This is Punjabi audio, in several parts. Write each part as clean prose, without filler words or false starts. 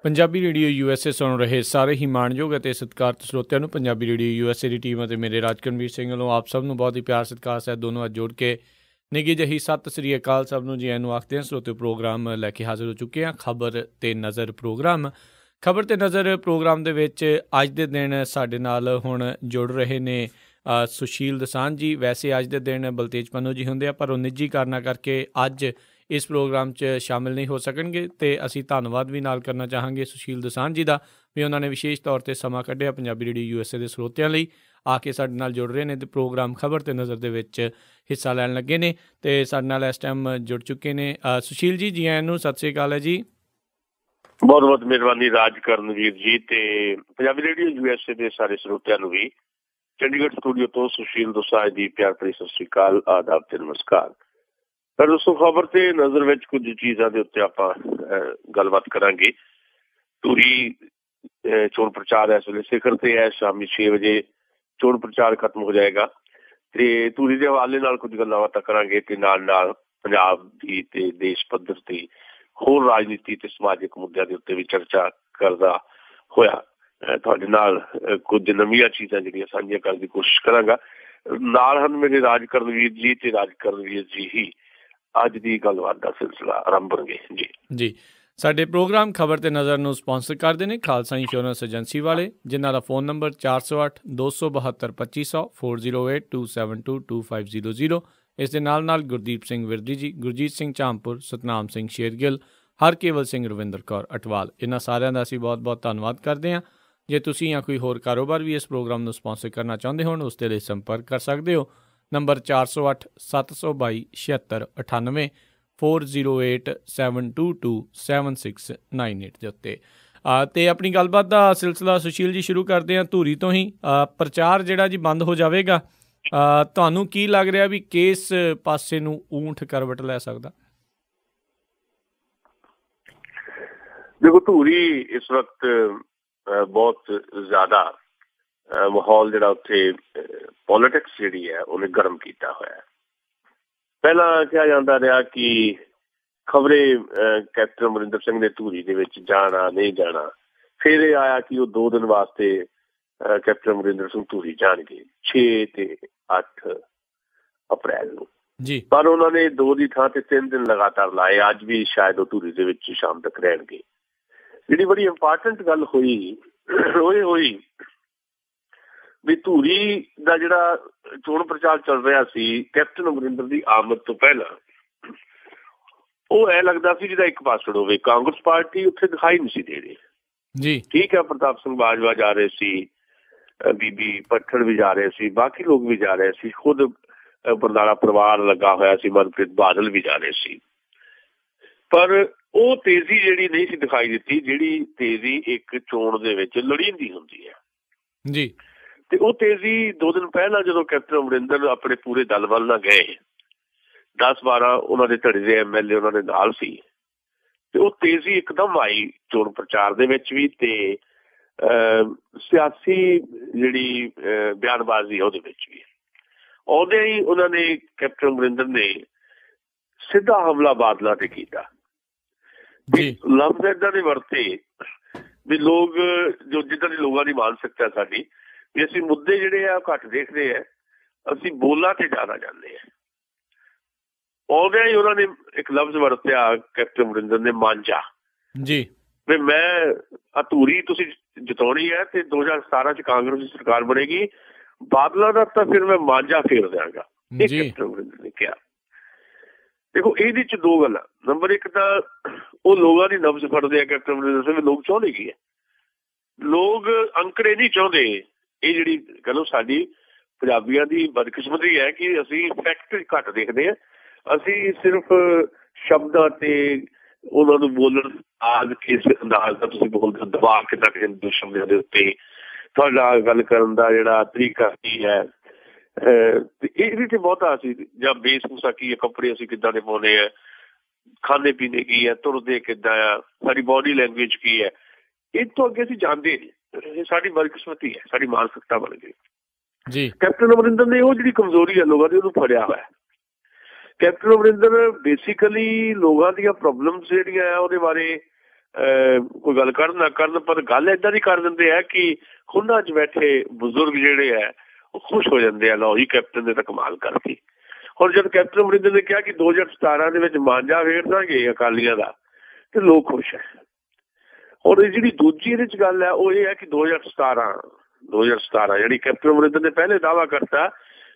ਪੰਜਾਬੀ ਰੇਡੀਓ USA ਸੁਣ ਰਹੇ ਸਾਰੇ ਹੀ ਮਾਣਯੋਗ ਅਤੇ ਸਤਿਕਾਰਤ ਸਰੋਤਿਆਂ ਨੂੰ ਪੰਜਾਬੀ ਰੇਡੀਓ USA ਦੀ ਟੀਮ ਅਤੇ ਮੇਰੇ ਰਾਜਕਰਨਵੀਰ ਸਿੰਘ ਵੱਲੋਂ ਆਪ ਸਭ ਨੂੰ ਬਹੁਤ ਹੀ ਪਿਆਰ ਸਤਿਕਾਰ ਸਹਿਤ ਦੋਨੋਂ ਅੱਜ ਜੋੜ ਕੇ ਨਿੱਘੀ ਜਿਹੀ ਸਤਿ ਸ੍ਰੀ ਅਕਾਲ ਸਭ ਨੂੰ ਜੀ ਨੂੰ ਆਖਦੇ ਹਾਂ। ਸਰੋਤੇ ਪ੍ਰੋਗਰਾਮ ਲੈ ਕੇ ਹਾਜ਼ਰ ਹੋ ਚੁੱਕੇ ਹਾਂ। ਖਬਰ ਤੇ ਨਜ਼ਰ ਪ੍ਰੋਗਰਾਮ ਦੇ ਵਿੱਚ ਅੱਜ ਦੇ ਦਿਨ ਸਾਡੇ ਨਾਲ ਹੁਣ ਜੁੜ ਰਹੇ ਨੇ ਸੁਸ਼ੀਲ ਦਸਾਂਝ ਜੀ। ਵੈਸੇ ਅੱਜ ਦੇ ਦਿਨ ਬਲਤੇਜ ਪੰਨੂ ਜੀ ਹੁੰਦੇ ਆ, ਪਰ ਉਹ ਨਿੱਜੀ ਕਾਰਨਾਂ ਕਰਕੇ ਅੱਜ ਇਸ ਪ੍ਰੋਗਰਾਮ 'ਚ ਸ਼ਾਮਿਲ ਨਹੀਂ ਹੋ ਸਕਣਗੇ ਅਤੇ ਅਸੀਂ ਧੰਨਵਾਦ ਵੀ ਨਾਲ ਕਰਨਾ ਚਾਹਾਂਗੇ ਸੁਸ਼ੀਲ ਦਸਾਂਝ ਜੀ ਦਾ ਵੀ ਉਹਨਾਂ ਨੇ ਵਿਸ਼ੇਸ਼ ਤੌਰ 'ਤੇ ਸਮਾਂ ਕੱਢਿਆ ਪੰਜਾਬੀ ਰੇਡੀਓ USA ਦੇ ਸਰੋਤਿਆਂ ਲਈ ਆ ਕੇ ਸਾਡੇ ਨਾਲ ਜੁੜ ਰਹੇ ਨੇ ਅਤੇ ਪ੍ਰੋਗਰਾਮ ਖਬਰ ਤੇ ਨਜ਼ਰ ਦੇ ਵਿੱਚ ਹਿੱਸਾ ਲੈਣ ਲੱਗੇ ਨੇ ਅਤੇ ਸਾਡੇ ਨਾਲ ਇਸ ਟਾਈਮ ਜੁੜ ਚੁੱਕੇ ਨੇ। ਸੁਸ਼ੀਲ ਜੀ, ਜੀ ਆਇਆਂ ਨੂੰ ਸਤਿ ਸ਼੍ਰੀ ਅਕਾਲ ਹੈ ਜੀ। ਬਹੁਤ ਬਹੁਤ ਮਿਹਰਬਾਨੀ ਰਾਜ ਕਰਨਵੀਰ ਜੀ ਤੇ ਪੰਜਾਬੀ ਰੇਡੀਓ USA ਦੇ ਸਾਰੇ ਸਰੋਤਿਆਂ ਨੂੰ ਵੀ ਚੰਡੀਗੜ੍ਹ ਸਟੂਡੀਓ ਤੋਂ ਸੁਸ਼ੀਲ ਦਸਾਂਝ ਦੀ ਪਿਆਰ ਭਰੀ ਸਤਿ ਸ਼੍ਰੀ ਅਕਾਲ, ਆਦਾਬ ਤੇ ਨਮਸਕਾਰ। ਪਰ ਦੋਸਤੋ, ਖਬਰ ਤੇ ਨਜ਼ਰ ਵਿੱਚ ਕੁਝ ਚੀਜ਼ਾਂ ਦੇ ਉੱਤੇ ਆਪਾਂ ਗੱਲਬਾਤ ਕਰਾਂਗੇ। ਧੂਰੀ ਚੋਣ ਪ੍ਰਚਾਰ ਇਸ ਵੇਲੇ ਸਿਖਰ ਤੇ ਹੈ। ਸ਼ਾਮੀ 6 ਵਜੇ ਚੋਣ ਪ੍ਰਚਾਰ ਖਤਮ ਹੋ ਜਾਏਗਾ ਤੇ ਧੂਰੀ ਦੇ ਹਵਾਲੇ ਨਾਲ ਕੁਝ ਗੱਲਾਂ ਬਾਤਾਂ ਕਰਾਂਗੇ ਤੇ ਨਾਲ ਨਾਲ ਪੰਜਾਬ ਦੀ ਤੇ ਦੇਸ਼ ਪੱਧਰ ਤੇ ਹੋਰ ਰਾਜਨੀਤੀ ਤੇ ਸਮਾਜਿਕ ਮੁੱਦਿਆਂ ਦੇ ਉੱਤੇ ਵੀ ਚਰਚਾ ਕਰਦਾ ਹੋਇਆ ਤੁਹਾਡੇ ਨਾਲ ਕੁਝ ਨਵੀਆਂ ਚੀਜ਼ਾਂ ਜਿਹੜੀਆਂ ਸਾਂਝੀਆਂ ਕਰਨ ਦੀ ਕੋਸ਼ਿਸ਼ ਕਰਾਂਗਾ। ਨਾਲ ਹਨ ਮੇਰੇ ਰਾਜ ਕਰਨਵੀਰ ਜੀ ਤੇ ਰਾਜ ਕਰਨਵੀਰ ਜੀ ਹੀ ਅੱਜ ਦੀ ਗੱਲਬਾਤ ਦਾ ਸਿਲਸਿਲਾ ਆਰੰਭਣਗੇ ਜੀ। ਸਾਡੇ ਪ੍ਰੋਗਰਾਮ ਖਬਰ ਤੇ ਨਜ਼ਰ ਨੂੰ ਸਪਾਂਸਰ ਕਰਦੇ ਨੇ ਖਾਲਸਾ ਇੰਸ਼ੋਰੈਂਸ ਏਜੰਸੀ ਵਾਲੇ, ਜਿਨ੍ਹਾਂ ਦਾ ਫ਼ੋਨ ਨੰਬਰ 408 272 2500 408 272 2500। ਇਸ ਦੇ ਨਾਲ ਨਾਲ ਗੁਰਦੀਪ ਸਿੰਘ ਵਿਰਦੀ ਜੀ, ਗੁਰਜੀਤ ਸਿੰਘ ਝਾਮਪੁਰ, ਸਤਨਾਮ ਸਿੰਘ ਸ਼ੇਰਗਿੱਲ, ਹਰਕੇਵਲ ਸਿੰਘ ਰਵਿੰਦਰ ਕੌਰ ਅਟਵਾਲ, ਇਹਨਾਂ ਸਾਰਿਆਂ ਦਾ ਅਸੀਂ ਬਹੁਤ ਬਹੁਤ ਧੰਨਵਾਦ ਕਰਦੇ ਹਾਂ। ਜੇ ਤੁਸੀਂ ਜਾਂ ਕੋਈ ਹੋਰ ਕਾਰੋਬਾਰ ਵੀ ਇਸ ਪ੍ਰੋਗਰਾਮ ਨੂੰ ਸਪਾਂਸਰ ਕਰਨਾ ਚਾਹੁੰਦੇ ਹੋਣ ਉਸ ਦੇ ਲਈ ਸੰਪਰਕ ਕਰ ਸਕਦੇ ਹੋ। ਨੰਬਰ 408 722 7698 408 722 7698 ਦੇ ਉੱਤੇ। ਅਤੇ ਆਪਣੀ ਗੱਲਬਾਤ ਦਾ ਸਿਲਸਿਲਾ ਸੁਸ਼ੀਲ ਜੀ ਸ਼ੁਰੂ ਕਰਦੇ ਹਾਂ ਧੂਰੀ ਤੋਂ ਹੀ। ਪ੍ਰਚਾਰ ਜਿਹੜਾ ਜੀ ਬੰਦ ਹੋ ਜਾਵੇਗਾ, ਤੁਹਾਨੂੰ ਕੀ ਲੱਗ ਰਿਹਾ ਵੀ ਕਿਸ ਪਾਸੇ ਨੂੰ ਊਂਠ ਕਰਵਟ ਲੈ ਸਕਦਾ? ਦੇਖੋ, ਧੂਰੀ ਇਸ ਵਕਤ ਬਹੁਤ ਜ਼ਿਆਦਾ ਮਾਹੌਲ ਜਿਹੜਾ ਉੱਥੇ ਪੋਲੀਟਿਕਸ ਜਿਹੜੀ ਹੈ ਉਹਨੇ ਗਰਮ ਕੀਤਾ ਹੋਇਆ। ਪਹਿਲਾਂ ਕਿਹਾ ਜਾਂਦਾ ਰਿਹਾ ਕਿ ਖਬਰੇ ਕੈਪਟਨ ਅਮਰਿੰਦਰ ਸਿੰਘ ਨੇ ਧੂਰੀ ਦੇ ਵਿੱਚ ਜਾਣਾ ਨਹੀਂ ਜਾਣਾ। ਫਿਰ ਇਹ ਆਇਆ ਕਿ ਉਹ 2 ਦਿਨ ਵਾਸਤੇ ਕੈਪਟਨ ਅਮਰਿੰਦਰ ਸਿੰਘ ਧੂਰੀ ਜਾਣਗੇ 6 ਤੇ 8 ਅਪ੍ਰੈਲ ਨੂੰ ਜੀ। ਪਰ ਉਹਨਾਂ ਨੇ 2 ਦੀ ਥਾਂ ਤੇ 3 ਦਿਨ ਲਗਾਤਾਰ ਲਾਏ। ਅੱਜ ਵੀ ਸ਼ਾਇਦ ਉਹ ਧੂਰੀ ਦੇ ਵਿੱਚ ਸ਼ਾਮ ਤੱਕ ਰਹਿਣਗੇ। ਜਿਹੜੀ ਬੜੀ ਇੰਪਾਰਟੈਂਟ ਗੱਲ ਹੋਈ ਉਹ ਇਹ ਹੋਈ ਵੀ ਧੂਰੀ ਦਾ ਜਿਹੜਾ ਚੋਣ ਪ੍ਰਚਾਰ ਚੱਲ ਰਿਹਾ ਸੀ ਕੈਪਟਨ ਅਮਰਿੰਦਰ ਦੀ ਆਮਦ ਤੋਂ ਪਹਿਲਾਂ, ਉਹ ਇਹ ਲੱਗਦਾ ਸੀ ਜਿਹਦਾ ਇੱਕ ਪਾਸੜ ਹੋਵੇ। ਕਾਂਗਰਸ ਪਾਰਟੀ ਉੱਥੇ ਦਿਖਾਈ ਨਹੀਂ ਸੀ ਦੇ ਰਹੀ ਜੀ। ਠੀਕ ਹੈ, ਪ੍ਰਤਾਪ ਸਿੰਘ ਬਾਜਵਾ ਜਾ ਰਹੇ ਸੀ, ਬੀਬੀ ਪੱਠੜ ਵੀ ਜਾ ਰਹੇ ਸੀ, ਬਾਕੀ ਲੋਕ ਵੀ ਜਾ ਰਹੇ ਸੀ, ਖੁਦ ਬਰਨਾਲਾ ਪਰਿਵਾਰ ਲੱਗਾ ਹੋਇਆ ਸੀ, ਮਨਪ੍ਰੀਤ ਬਾਦਲ ਵੀ ਜਾ ਰਹੇ ਸੀ। ਪਰ ਉਹ ਤੇਜ਼ੀ ਜਿਹੜੀ ਨਹੀਂ ਸੀ ਦਿਖਾਈ ਦਿੱਤੀ, ਜਿਹੜੀ ਤੇਜ਼ੀ ਇੱਕ ਚੋਣ ਦੇ ਵਿੱਚ ਲੋੜੀਂਦੀ ਹੁੰਦੀ ਹੈ ਜੀ। ਤੇ ਉਹ ਤੇਜ਼ੀ 2 ਦਿਨ ਪਹਿਲਾਂ ਜਦੋਂ ਕੈਪਟਨ ਅਮਰਿੰਦਰ ਆਪਣੇ ਪੂਰੇ ਦਲ ਵੱਲ ਨਾਲ ਗਏ, 10-12 ਉਹਨਾਂ ਦੇ ਧੜੇ ਦੇ MLA ਉਹਨਾਂ ਦੇ ਨਾਲ ਸੀ, ਤੇ ਉਹ ਤੇਜ਼ੀ ਇੱਕਦਮ ਆਈ ਚੋਣ ਪ੍ਰਚਾਰ ਦੇ ਵਿੱਚ ਵੀ ਤੇ ਸਿਆਸੀ ਜਿਹੜੀ ਬਿਆਨਬਾਜ਼ੀ ਉਹਦੇ ਵਿੱਚ ਵੀ। ਆਉਂਦੇ ਹੀ ਉਹਨਾਂ ਨੇ ਕੈਪਟਨ ਅਮਰਿੰਦਰ ਨੇ ਸਿੱਧਾ ਹਮਲਾ ਬਾਦਲਾਂ ਤੇ ਕੀਤਾ। ਲਫ਼ਜ਼ ਏਦਾਂ ਦੇ ਵਰਤੇ ਵੀ ਲੋਕ ਜੋ ਜਿੱਦਾਂ ਦੀ ਲੋਕਾਂ ਦੀ ਮਾਨਸਿਕਤਾ ਸਾਡੀ ਵੀ ਅਸੀਂ ਮੁੱਦੇ ਜਿਹੜੇ ਆ ਘੱਟ ਦੇਖਦੇ ਆ, ਅਸੀਂ ਬੋਲਾਂ ਤੇ ਜ਼ਿਆਦਾ ਜਾਂਦੇ ਆ। ਆਉਂਦਿਆਂ ਹੀ ਉਹਨਾਂ ਨੇ ਇੱਕ ਲਫ਼ਜ਼ ਵਰਤਿਆ ਕੈਪਟਨ ਅਮਰਿੰਦਰ ਨੇ, ਮਾਂਝਾ ਜੀ। ਵੀ ਮੈਂ ਧੂਰੀ ਤੁਸੀਂ ਜਿਤਾਉਣੀ ਹੈ ਤੇ 2017 ਚ ਕਾਂਗਰਸ ਦੀ ਸਰਕਾਰ ਬਣੇਗੀ, ਬਾਦਲਾਂ ਦਾ ਤਾਂ ਫਿਰ ਮੈਂ ਮਾਂਝਾ ਫੇਰ ਦਿਆਂਗਾ, ਇਹ ਕੈਪਟਨ ਅਮਰਿੰਦਰ ਨੇ ਕਿਹਾ। ਦੇਖੋ, ਇਹਦੇ ਚ 2 ਗੱਲਾਂ। ਨੰਬਰ 1 ਤਾਂ ਉਹ ਲੋਕਾਂ ਦੀ ਨਬਜ਼ ਫੜਦੇ ਆ ਕੈਪਟਨ ਅਮਰਿੰਦਰ ਸਿੰਘ। ਲੋਕ ਚਾਹੁੰਦੇ ਕੀ ਹੈ? ਲੋਕ ਅੰਕੜੇ ਨਹੀਂ ਚਾਹੁੰਦੇ। ਇਹ ਜਿਹੜੀ ਕਹਿ ਲਓ ਸਾਡੀ ਪੰਜਾਬੀਆਂ ਦੀ ਬਦਕਿਸਮਤੀ ਹੈ ਕਿ ਅਸੀਂ ਫੈਕਟ ਘੱਟ ਦੇਖਦੇ ਹਾਂ। ਅਸੀਂ ਸਿਰਫ ਸ਼ਬਦਾਂ ਤੇ ਉਹਨਾਂ ਨੂੰ ਬੋਲਣ ਆਦਿ ਕਿਸ ਅੰਦਾਜ਼ ਦਾ ਤੁਸੀਂ ਬੋਲਦੇ ਹੋ, ਦਬਾਅ ਕਿੱਦਾਂ ਕਿਸੇ ਸ਼ਬਦਾਂ ਦੇ ਉੱਤੇ, ਤੁਹਾਡਾ ਗੱਲ ਕਰਨ ਦਾ ਜਿਹੜਾ ਤਰੀਕਾ ਕੀ ਹੈ, ਤੇ ਇਹਦੇ ਤੇ ਬਹੁਤਾ ਅਸੀਂ ਜਾਂ ਬੇਸਭੂਸਾ ਕੀ ਹੈ, ਕੱਪੜੇ ਅਸੀਂ ਕਿੱਦਾਂ ਦੇ ਪਾਉਂਦੇ ਆ, ਖਾਣੇ ਪੀਣੇ ਕੀ ਹੈ, ਤੁਰਦੇ ਕਿੱਦਾਂ ਆ, ਸਾਡੀ ਬੋਡੀ ਲੈਂਗੁਏਜ ਕੀ ਹੈ, ਇਹ ਤੋਂ ਅੱਗੇ ਅਸੀਂ ਜਾਣਦੇ ਨਹੀਂ। ਇਹ ਸਾਡੀ ਬਦਕਿਸਮਤੀ ਹੈ, ਸਾਡੀ ਮਾਨਸਿਕਤਾ ਬਣ ਗਈ ਜੀ। ਕੈਪਟਨ ਅਮਰਿੰਦਰ ਨੇ ਉਹ ਜਿਹੜੀ ਕਮਜ਼ੋਰੀ ਹੈ ਲੋਕਾਂ ਦੀ ਉਹਨੂੰ ਫੜਿਆ ਹੋਇਆ। ਕੈਪਟਨ ਅਮਰਿੰਦਰ ਬੇਸਿਕਲੀ ਲੋਕਾਂ ਦੀਆਂ ਪ੍ਰੋਬਲਮਸ ਜਿਹੜੀਆਂ ਆ ਉਹਦੇ ਬਾਰੇ ਕੋਈ ਗੱਲ ਕਰਨ ਨਾ ਕਰਨ, ਪਰ ਗੱਲ ਏਦਾਂ ਦੀ ਕਰ ਦਿੰਦੇ ਆ ਕਿ ਉਹਨਾਂ 'ਚ ਬੈਠੇ ਬਜ਼ੁਰਗ ਜਿਹੜੇ ਆ ਉਹ ਖੁਸ਼ ਹੋ ਜਾਂਦੇ ਆ, ਲਓ ਜੀ ਕੈਪਟਨ ਨੇ ਤਾਂ ਕਮਾਲ ਕਰਤੀ। ਹੁਣ ਜਦ ਕੈਪਟਨ ਅਮਰਿੰਦਰ ਨੇ ਕਿਹਾ ਕਿ 2017 ਦੇ ਵਿੱਚ ਮਾਂਜਾ ਫੇਰ ਦਾਂਗੇ ਅਕਾਲੀਆਂ ਦਾ, ਤੇ ਲੋਕ ਖੁਸ਼ ਹੈ। ਔਰ ਜਿਹੜੀ ਦੂਜੀ ਇਹਦੇ 'ਚ ਗੱਲ ਹੈ ਉਹ ਇਹ ਹੈ ਕਿ 2017 ਜਿਹੜੀ ਕੈਪਟਨ ਅਮਰਿੰਦਰ ਨੇ ਪਹਿਲੇ ਦਾਅਵਾ ਕਰਤਾ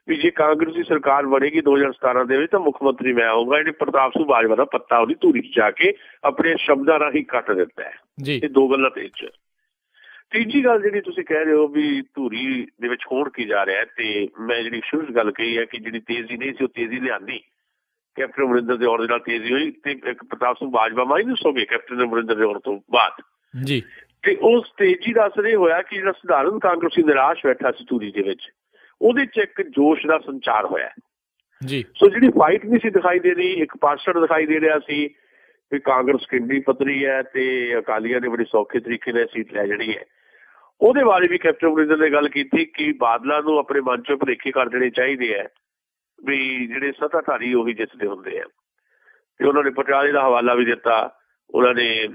ਵੀ ਜੇ ਕਾਂਗਰਸ ਦੀ ਸਰਕਾਰ ਬਣੇਗੀ 2017 ਦੇ ਵਿੱਚ ਤਾਂ ਮੁੱਖ ਮੰਤਰੀ ਮੈਂ ਆਊਂਗਾ। ਜਿਹੜੀ ਪ੍ਰਤਾਪ ਸਿੰਘ ਬਾਜਵਾ ਦਾ ਪੱਤਾ ਉਹਦੀ ਧੂਰੀ 'ਚ ਜਾ ਕੇ ਆਪਣੇ ਸ਼ਬਦਾਂ ਰਾਹੀਂ ਕੱਟ ਦਿੱਤਾ ਹੈ। ਇਹ ਦੋ ਗੱਲਾਂ ਤੇ 'ਚ ਤੀਜੀ ਗੱਲ ਜਿਹੜੀ ਤੁਸੀਂ ਕਹਿ ਰਹੇ ਹੋ ਵੀ ਧੂਰੀ ਦੇ ਵਿੱਚ ਹੋਣ ਕੀ ਜਾ ਰਿਹਾ, ਤੇ ਮੈਂ ਜਿਹੜੀ ਸ਼ੁਰੂ 'ਚ ਗੱਲ ਕਹੀ ਹੈ ਕਿ ਜਿਹੜੀ ਤੇਜ਼ੀ ਨਹੀਂ ਸੀ ਉਹ ਤੇਜ਼ੀ ਲਿਆਂਦੀ ਕੈਪਟਨ ਅਮਰਿੰਦਰ ਦੇ ਆਉਣ ਦੇ ਨਾਲ ਤੇਜ਼ੀ ਹੋਈ, ਤੇ ਇੱਕ ਪ੍ਰਤਾਪ ਸਿੰਘ ਬਾਜਵਾ ਮਾਈਨਸ ਹੋ ਗਏ ਕੈਪਟਨ ਅਮਰਿੰਦਰ ਦੇ ਆਉਣ ਤੋਂ ਬਾਅਦ ਜੀ। ਤੇ ਉਸ ਤੇਜ਼ੀ ਦਾ ਅਸਰ ਇਹ ਹੋਇਆ ਕਿ ਜਿਹੜਾ ਸਧਾਰਨ ਕਾਂਗਰਸੀ ਨਿਰਾਸ਼ ਬੈਠਾ ਸੀ ਧੂਰੀ ਦੇ ਵਿੱਚ, ਉਹਦੇ 'ਚ ਇੱਕ ਜੋਸ਼ ਦਾ ਸੰਚਾਰ ਹੋਇਆ ਜੀ। ਸੋ ਜਿਹੜੀ ਫਾਈਟ ਨਹੀਂ ਸੀ ਦਿਖਾਈ ਦੇ ਰਹੀ, ਇੱਕ ਪਾਸੜ ਦਿਖਾਈ ਦੇ ਰਿਹਾ ਸੀ ਵੀ ਕਾਂਗਰਸ ਕਿੰਨੀ ਪੱਧਰੀ ਹੈ ਤੇ ਅਕਾਲੀਆਂ ਨੇ ਬੜੀ ਸੌਖੇ ਤਰੀਕੇ ਨਾਲ ਸੀਟ ਲੈ ਜਿਹੜੀ ਹੈ। ਉਹਦੇ ਬਾਰੇ ਵੀ ਕੈਪਟਨ ਅਮਰਿੰਦਰ ਨੇ ਗੱਲ ਕੀਤੀ ਕਿ ਬਾਦਲਾਂ ਨੂੰ ਆਪਣੇ ਮਨ 'ਚੋਂ ਭੁਲੇਖੇ ਕਰ ਦੇਣੇ ਚਾਹੀਦੇ ਹੈ ਵੀ ਜਿਹੜੇ ਸੱਤਾਧਾਰੀ ਉਹੀ ਜਿੱਤਦੇ ਹੁੰਦੇ ਆ। ਤੇ ਉਹਨਾਂ ਨੇ ਪਟਿਆਲੇ ਦਾ ਹਵਾਲਾ ਵੀ ਦਿੱਤਾ, ਉਹਨਾਂ ਨੇ